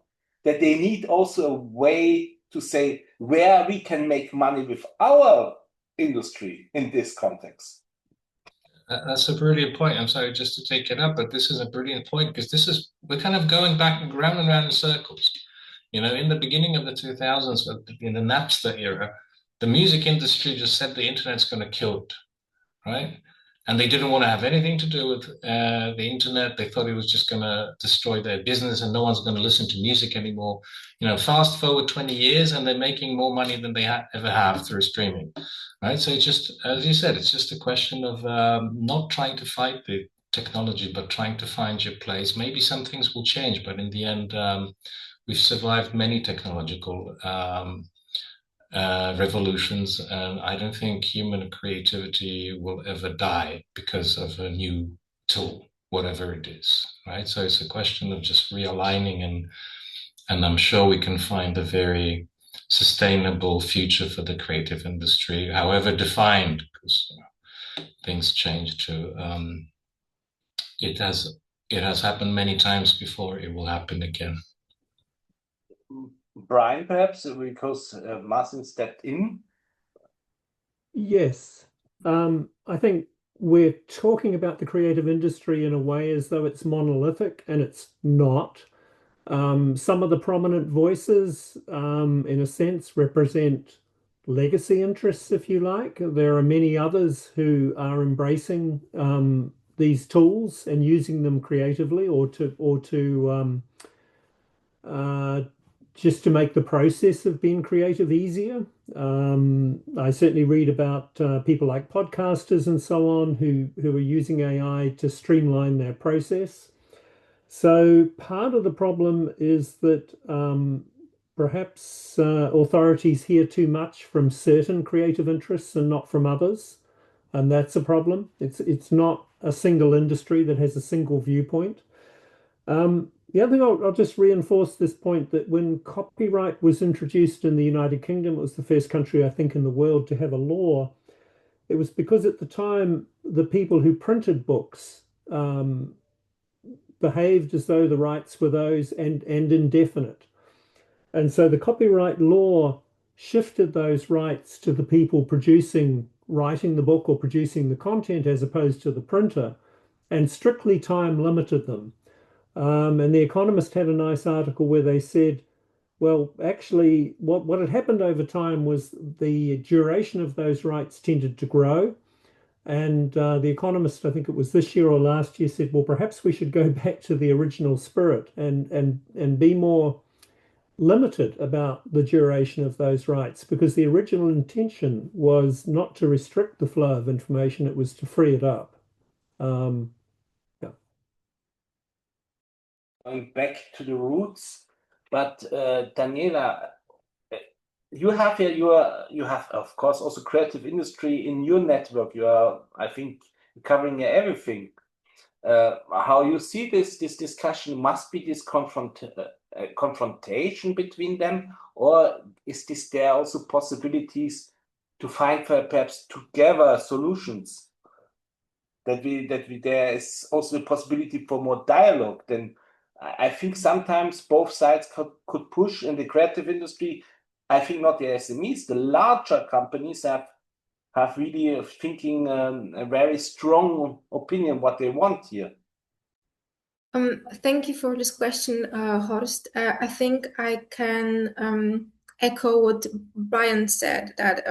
that they need also a way to say where we can make money with our industry in this context. That's a brilliant point. I'm sorry just to take it up, but this is a brilliant point because we're kind of going back round and round in circles. You know, in the beginning of the 2000s, in the Napster era, the music industry just said the internet's going to kill it, right? And they didn't want to have anything to do with the internet. They thought it was just going to destroy their business and no one's going to listen to music anymore. You know, fast forward 20 years and they're making more money than they ever have through streaming, right? So it's just, as you said, it's just a question of not trying to fight the technology, but trying to find your place. Maybe some things will change, but in the end, we've survived many technological revolutions, and I don't think human creativity will ever die because of a new tool, whatever it is, right? So it's a question of just realigning, and I'm sure we can find a very sustainable future for the creative industry, however defined, because things change too. It has happened many times before. It will happen again. Brian, perhaps, because Martin stepped in. Yes. I think we're talking about the creative industry in a way as though it's monolithic, and it's not. Some of the prominent voices, in a sense, represent legacy interests, if you like. There are many others who are embracing these tools and using them creatively, or to just to make the process of being creative easier. I certainly read about people like podcasters and so on who are using AI to streamline their process. So part of the problem is that perhaps authorities hear too much from certain creative interests and not from others, and that's a problem. It's not a single industry that has a single viewpoint. The other thing, I'll just reinforce this point that when copyright was introduced in the United Kingdom, it was the first country, I think, in the world to have a law. It was because at the time, the people who printed books behaved as though the rights were those and indefinite. And so the copyright law shifted those rights to the people writing the book or producing the content as opposed to the printer, and strictly time limited them. And The Economist had a nice article where they said, well, actually, what had happened over time was the duration of those rights tended to grow. And The Economist, I think it was this year or last year, said, well, perhaps we should go back to the original spirit and be more limited about the duration of those rights, because the original intention was not to restrict the flow of information, it was to free it up. Yeah. Going back to the roots, but Daniela, you have here you have of course also creative industry in your network. You are, I think, covering everything. How you see this discussion? Must be this confrontation between them, or is there also possibilities to find perhaps together solutions? That there is also a possibility for more dialogue. Then I think sometimes both sides could push in the creative industry. I think not the SMEs, the larger companies have really thinking a very strong opinion what they want here. Thank you for this question, Horst. I think I can echo what Brian said, that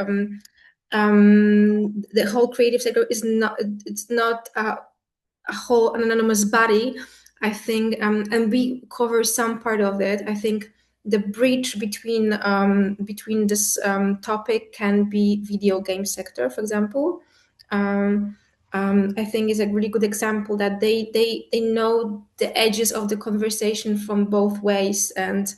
the whole creative sector is not a whole anonymous body. I think, and we cover some part of it. I think the bridge between this topic can be video game sector, for example. I think is a really good example that they know the edges of the conversation from both ways, and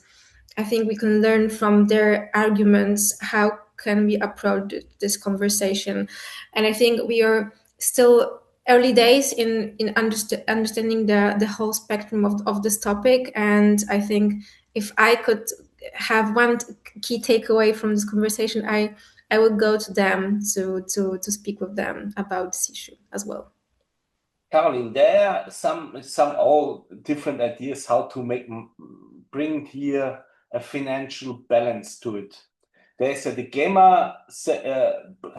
I think we can learn from their arguments how can we approach this conversation. And I think we are still early days in understanding the whole spectrum of this topic, and I think if I could have one key takeaway from this conversation, I would go to them to speak with them about this issue as well. Caroline, there are some all different ideas how to bring here a financial balance to it. There's the GEMA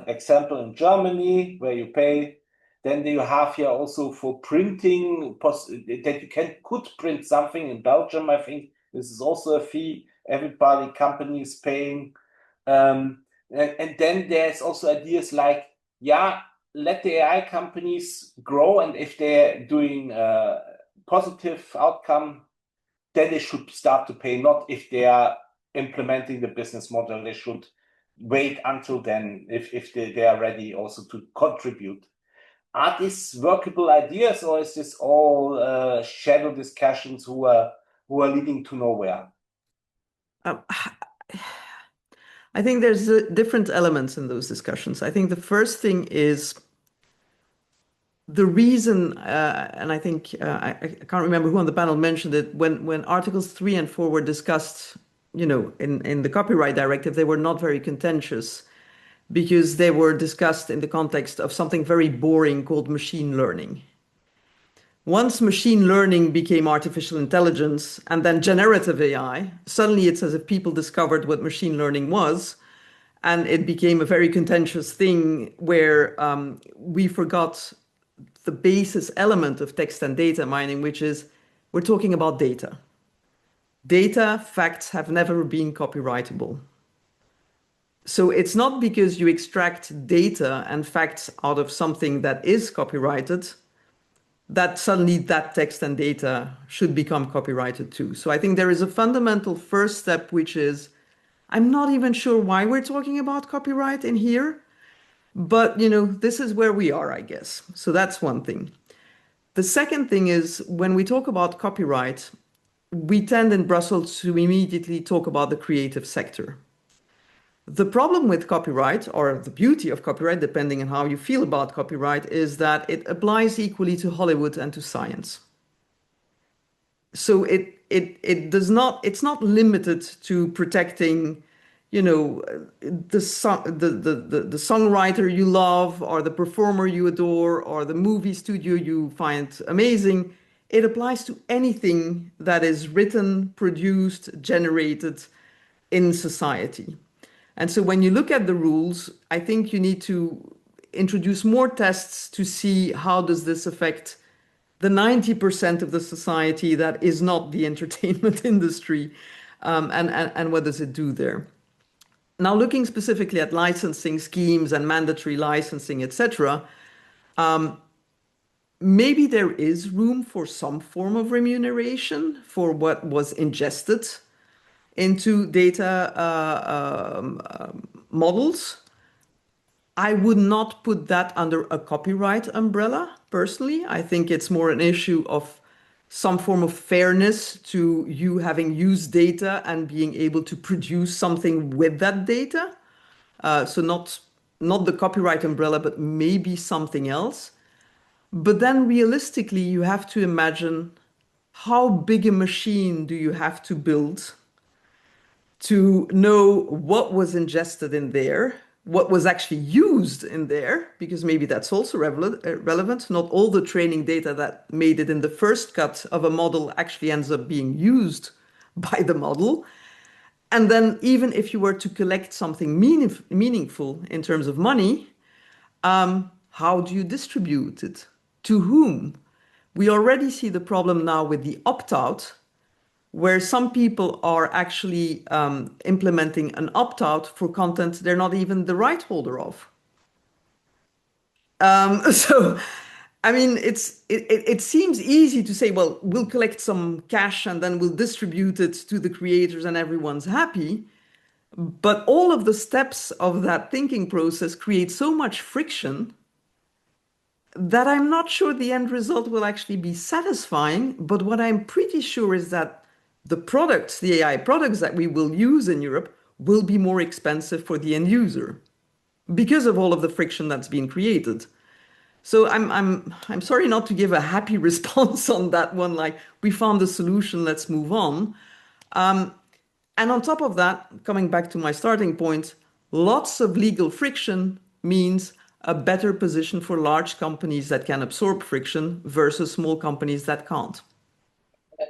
example in Germany where you pay. Then you have here also for printing that you could print something in Belgium. I think this is also a fee. Everybody, company is paying. And then there's also ideas like, yeah, let the AI companies grow, and if they're doing a positive outcome, then they should start to pay. Not if they are implementing the business model, they should wait until then if they are ready also to contribute. Are these workable ideas, or is this all shadow discussions who are leading to nowhere? I think there's different elements in those discussions. I think the first thing is the reason, and I think I can't remember who on the panel mentioned it, when Articles 3 and 4 were discussed, in the copyright directive, they were not very contentious because they were discussed in the context of something very boring called machine learning. Once machine learning became artificial intelligence and then generative AI, suddenly it's as if people discovered what machine learning was, and it became a very contentious thing where we forgot the basis element of text and data mining, which is we're talking about data. Data, facts have never been copyrightable. So it's not because you extract data and facts out of something that is copyrighted that suddenly that text and data should become copyrighted too. So I think there is a fundamental first step, which is, I'm not even sure why we're talking about copyright in here, but this is where we are, I guess. So that's one thing. The second thing is when we talk about copyright, we tend in Brussels to immediately talk about the creative sector. The problem with copyright, or the beauty of copyright, depending on how you feel about copyright, is that it applies equally to Hollywood and to science. So it's not limited to protecting, the songwriter you love, or the performer you adore, or the movie studio you find amazing. It applies to anything that is written, produced, generated in society. And so when you look at the rules, I think you need to introduce more tests to see how does this affect the 90% of the society that is not the entertainment industry, and what does it do there. Now, looking specifically at licensing schemes and mandatory licensing, etc., maybe there is room for some form of remuneration for what was ingested into data models. I would not put that under a copyright umbrella, personally. I think it's more an issue of some form of fairness to you having used data and being able to produce something with that data. So not the copyright umbrella, but maybe something else. But then realistically, you have to imagine how big a machine do you have to build to know what was ingested in there, what was actually used in there, because maybe that's also relevant. Not all the training data that made it in the first cut of a model actually ends up being used by the model. And then even if you were to collect something meaningful in terms of money, how do you distribute it? To whom? We already see the problem now with the opt-out, where some people are actually implementing an opt-out for content they're not even the right holder of. So, I mean, it seems easy to say, well, we'll collect some cash and then we'll distribute it to the creators and everyone's happy. But all of the steps of that thinking process create so much friction that I'm not sure the end result will actually be satisfying. But what I'm pretty sure is that the products, the AI products that we will use in Europe, will be more expensive for the end user because of all of the friction that's been created. So I'm sorry not to give a happy response on that one. Like, we found a solution, let's move on. And on top of that, coming back to my starting point, lots of legal friction means a better position for large companies that can absorb friction versus small companies that can't.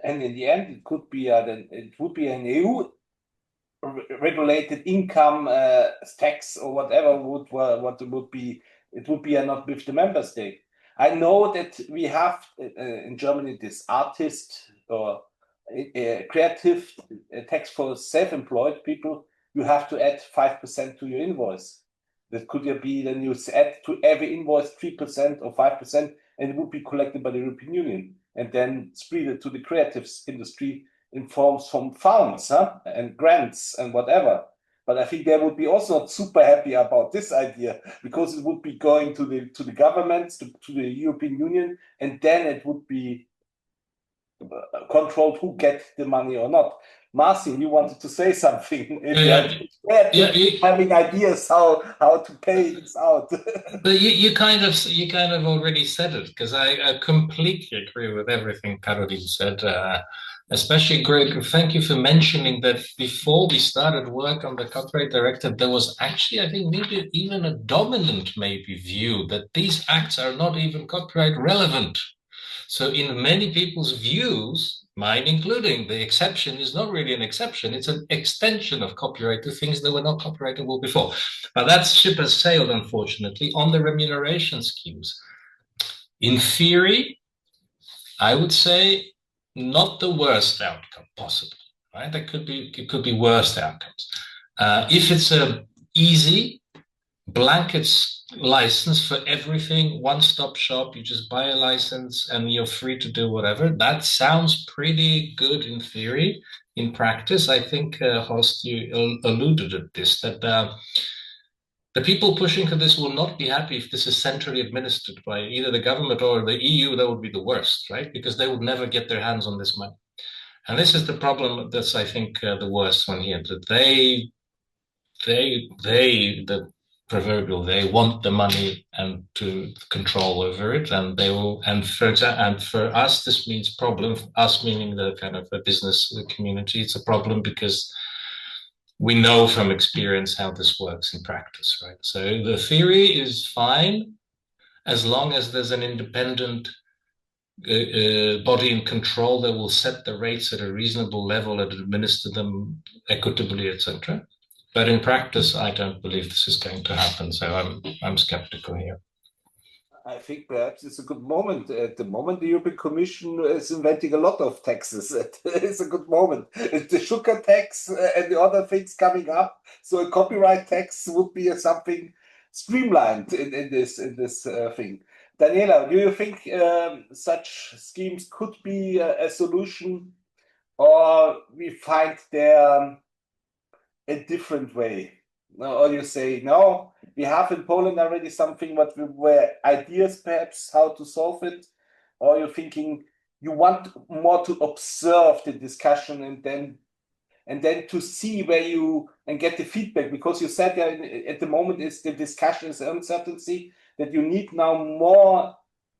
And in the end, it would be an EU regulated income tax or whatever would be. It would be not with the member state. I know that we have in Germany this artist or creative tax for self-employed people. You have to add 5% to your invoice. That could be then you add to every invoice 3% or 5%, and it would be collected by the European Union and then spread it to the creative industry in forms from funds and grants and whatever. But I think they would be also not super happy about this idea, because it would be going to the governments, to the European Union, and then it would be controlled who gets the money or not. Marcin, you wanted to say something. Having ideas how to pay this out. But you kind of already said it, because I completely agree with everything Caroline said. Especially, Greg, thank you for mentioning that before we started work on the copyright directive, there was actually, I think, maybe even a dominant view that these acts are not even copyright relevant. So in many people's views, mine including, the exception is not really an exception. It's an extension of copyright to things that were not copyrightable before. But that ship has sailed, unfortunately, on the remuneration schemes. In theory, I would say not the worst outcome possible, right? It could be worse outcomes. If it's a easy blanket license for everything, one-stop shop, you just buy a license and you're free to do whatever, that sounds pretty good in theory. In practice, I think, Horst, you alluded to this, that the people pushing for this will not be happy if this is centrally administered by either the government or the EU. That would be the worst, right? Because they would never get their hands on this money. And this is the problem that's, I think, the worst one here, that the proverbial, they want the money and to control over it, and they will. And for us, this means problem. Us meaning the kind of a business community. It's a problem because we know from experience how this works in practice, right? So the theory is fine as long as there's an independent body in control that will set the rates at a reasonable level and administer them equitably, etc. But in practice, I don't believe this is going to happen. So I'm skeptical here. I think perhaps it's a good moment. At the moment, the European Commission is inventing a lot of taxes. It's a good moment. It's the sugar tax and the other things coming up. So a copyright tax would be something streamlined in this thing. Daniela, do you think such schemes could be a solution, or we find there a different way? Or you say, no, we have in Poland already something, but were ideas perhaps how to solve it? Or you're thinking you want more to observe the discussion and then to see where you and get the feedback, because you said at the moment is the discussion is uncertainty, that you need now more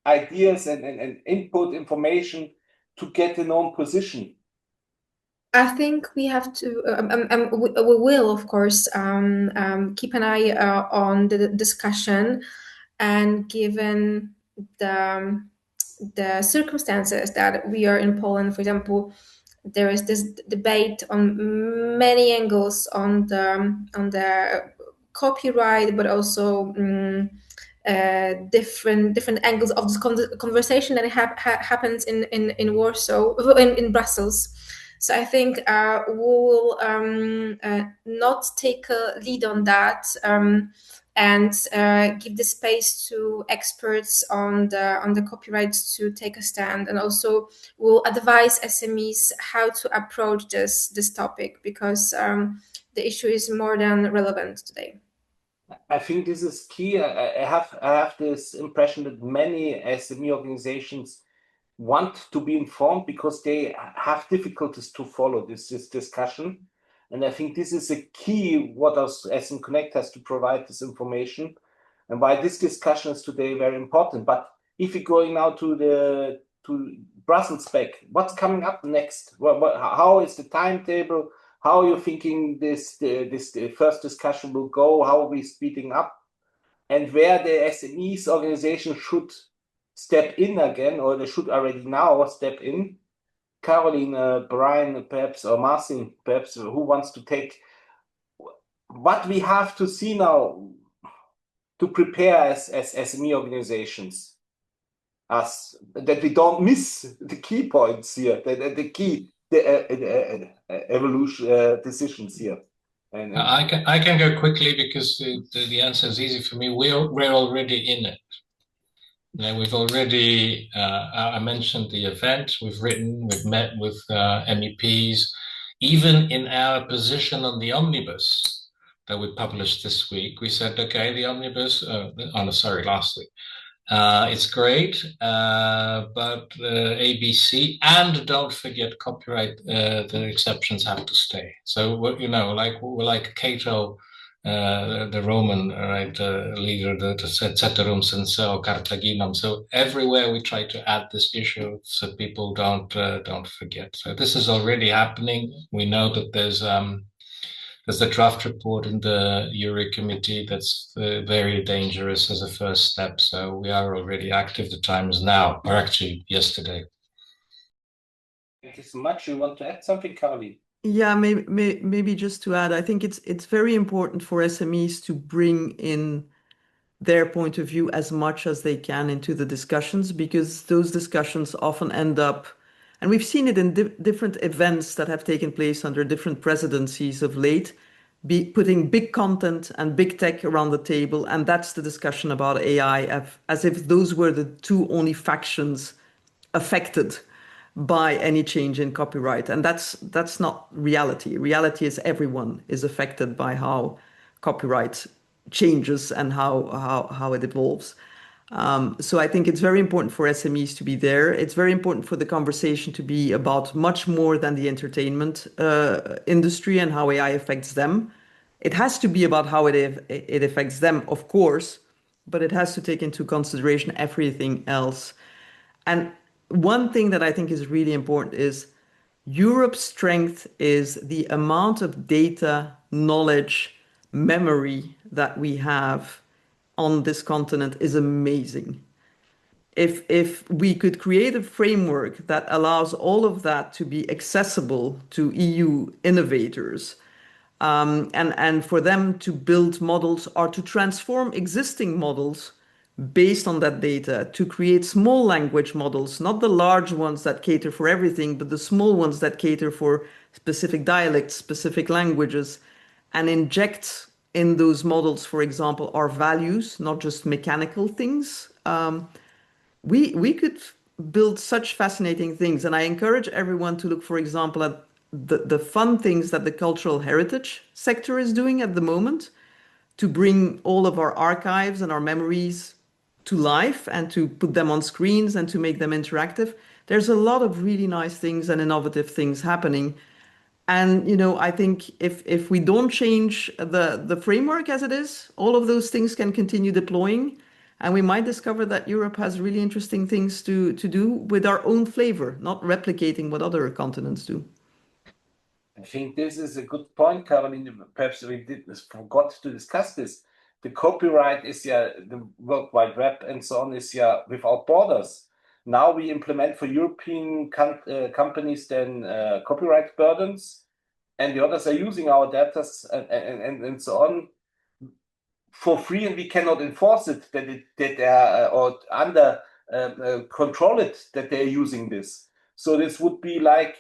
ideas and input information to get an own position. I think we have to, we will, of course, keep an eye on the discussion, and given the circumstances that we are in Poland, for example, there is this debate on many angles on the copyright, but also different angles of this conversation that happens in Warsaw, in Brussels. So I think we will not take a lead on that, and give the space to experts on the copyrights to take a stand, and also will advise SMEs how to approach this topic, because the issue is more than relevant today. I think this is key. I have this impression that many SME organizations want to be informed because they have difficulties to follow this discussion. And I think this is a key what us SM Connect has to provide this information. and why this discussion is today very important. But if we're going now to Brussels back, what's coming up next? How is the timetable? How are you thinking the first discussion will go? How are we speeding up? And where the SMEs organization should step in again, or they should already now step in. Caroline, Brian, perhaps, or Marcin, perhaps, who wants to take what we have to see now to prepare as SME organizations, us, that we don't miss the key points here, the key evolution decisions here. And I can go quickly because the answer is easy for me. We're already in it. Now we've already, I mentioned the event, we've met with MEPs, even in our position on the omnibus that we published this week, we said, okay, the omnibus, last week, it's great, but ABC, and don't forget copyright, the exceptions have to stay. So, we're like Cato, the Roman leader that said ceterum censeo Carthaginam. So everywhere we try to add this issue so people don't forget. So this is already happening. We know that there's the draft report in the Jury committee that's very dangerous as a first step. So we are already active. The time is now, or actually yesterday. Thank you so much. You want to add something, Caroline? Yeah, maybe just to add, I think it's very important for SMEs to bring in their point of view as much as they can into the discussions, because those discussions often end up, and we've seen it in different events that have taken place under different presidencies of late, putting big content and big tech around the table, and that's the discussion about AI, as if those were the two only factions affected by any change in copyright. And that's not reality. Reality is everyone is affected by how copyright changes and how it evolves. So I think it's very important for SMEs to be there. It's very important for the conversation to be about much more than the entertainment industry and how AI affects them. It has to be about how it affects them, of course, but it has to take into consideration everything else. And one thing that I think is really important is Europe's strength is the amount of data, knowledge, memory that we have on this continent is amazing. If we could create a framework that allows all of that to be accessible to EU innovators, and for them to build models or to transform existing models based on that data, to create small language models, not the large ones that cater for everything, but the small ones that cater for specific dialects, specific languages, and inject in those models, for example, our values, not just mechanical things. We could build such fascinating things. And I encourage everyone to look, for example, at the fun things that the cultural heritage sector is doing at the moment to bring all of our archives and our memories to life and to put them on screens and to make them interactive. There's a lot of really nice things and innovative things happening. And, I think if we don't change the framework as it is, all of those things can continue deploying. And we might discover that Europe has really interesting things to do with our own flavor, not replicating what other continents do. I think this is a good point, Caroline. Perhaps we forgot to discuss this. The copyright is the World Wide Web and so on is without borders. Now we implement for European companies then copyright burdens, and the others are using our data and so on for free, and we cannot enforce it that they are or under control it that they are using this. So this would be like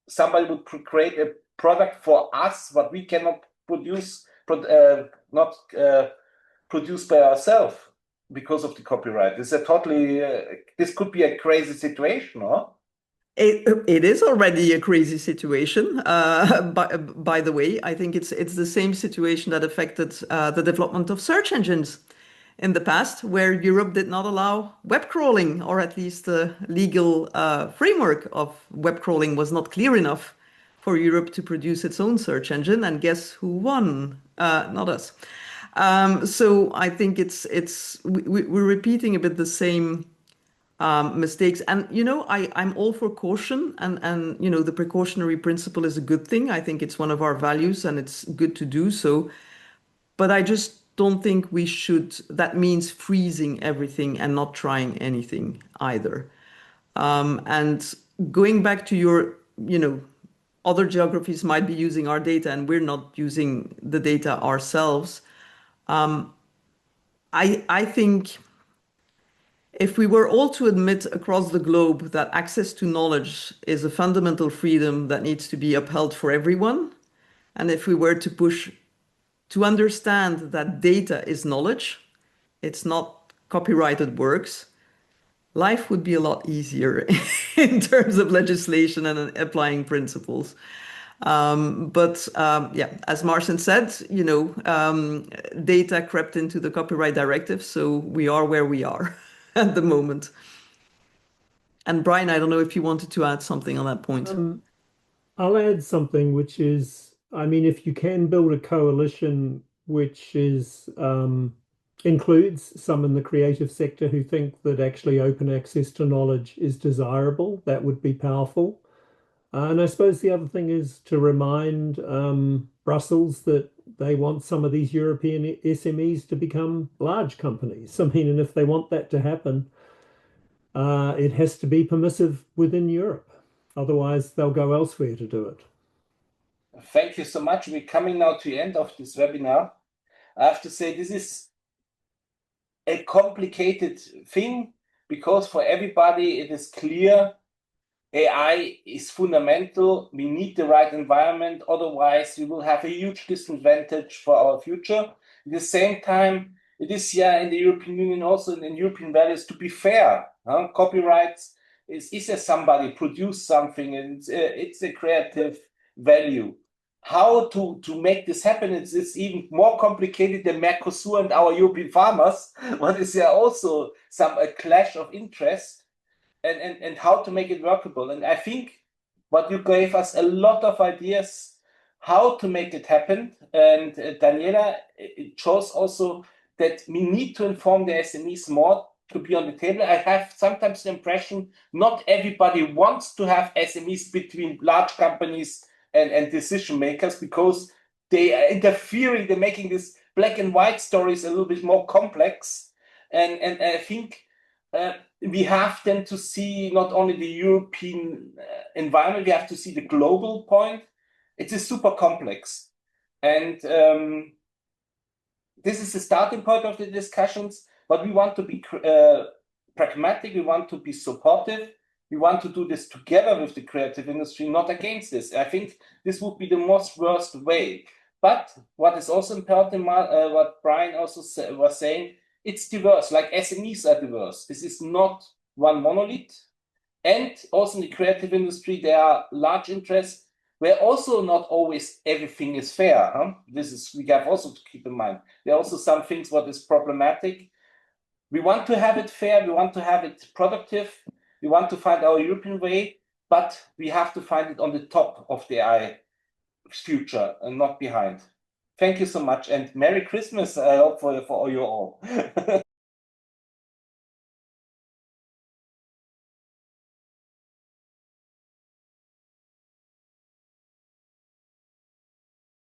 somebody would create a product for us, what we cannot produce, not produced by ourselves because of the copyright. This is this could be a crazy situation, huh? It is already a crazy situation. By the way, I think it's the same situation that affected the development of search engines in the past, where Europe did not allow web crawling, or at least the legal framework of web crawling was not clear enough for Europe to produce its own search engine. And guess who won? Not us. So I think we're repeating a bit the same mistakes. And, I'm all for caution and, the precautionary principle is a good thing. I think it's one of our values and it's good to do so. But I just don't think that means freezing everything and not trying anything either. And going back to your, other geographies might be using our data and we're not using the data ourselves. I think if we were all to admit across the globe that access to knowledge is a fundamental freedom that needs to be upheld for everyone, and if we were to push to understand that data is knowledge, it's not copyrighted works, life would be a lot easier in terms of legislation and applying principles. Yeah, as Marcin said, data crept into the copyright directive, so we are where we are at the moment. And Brian, I don't know if you wanted to add something on that point. I'll add something, which is, if you can build a coalition which includes some in the creative sector who think that actually open access to knowledge is desirable, that would be powerful. And I suppose the other thing is to remind Brussels that they want some of these European SMEs to become large companies. And if they want that to happen, it has to be permissive within Europe. Otherwise, they'll go elsewhere to do it. Thank you so much. We're coming now to the end of this webinar. I have to say this is a complicated thing because for everybody it is clear AI is fundamental. We need the right environment. Otherwise, we will have a huge disadvantage for our future. At the same time, it is in the European Union, also in European values, to be fair. Copyrights is there somebody produced something and it's a creative value. How to make this happen? It's even more complicated than Mercosur and our European farmers. What is there also a clash of interest? And how to make it workable. And I think what you gave us a lot of ideas how to make it happen. And Daniela, it shows also that we need to inform the SMEs more to be on the table. I have sometimes the impression not everybody wants to have SMEs between large companies and decision makers because they are interfering, they're making this black and white stories a little bit more complex. And I think we have then to see not only the European environment, we have to see the global point. It is super complex. And this is the starting point of the discussions, but we want to be pragmatic, we want to be supportive, we want to do this together with the creative industry, not against this. I think this would be the most worst way. But what is also important, what Brian also was saying, it's diverse, like SMEs are diverse. This is not one monolith. And also in the creative industry, there are large interests where also not always everything is fair. We have also to keep in mind. There are also some things what is problematic. We want to have it fair, we want to have it productive, we want to find our European way, but we have to find it on the top of the AI future and not behind. Thank you so much, and Merry Christmas, I hope for you all.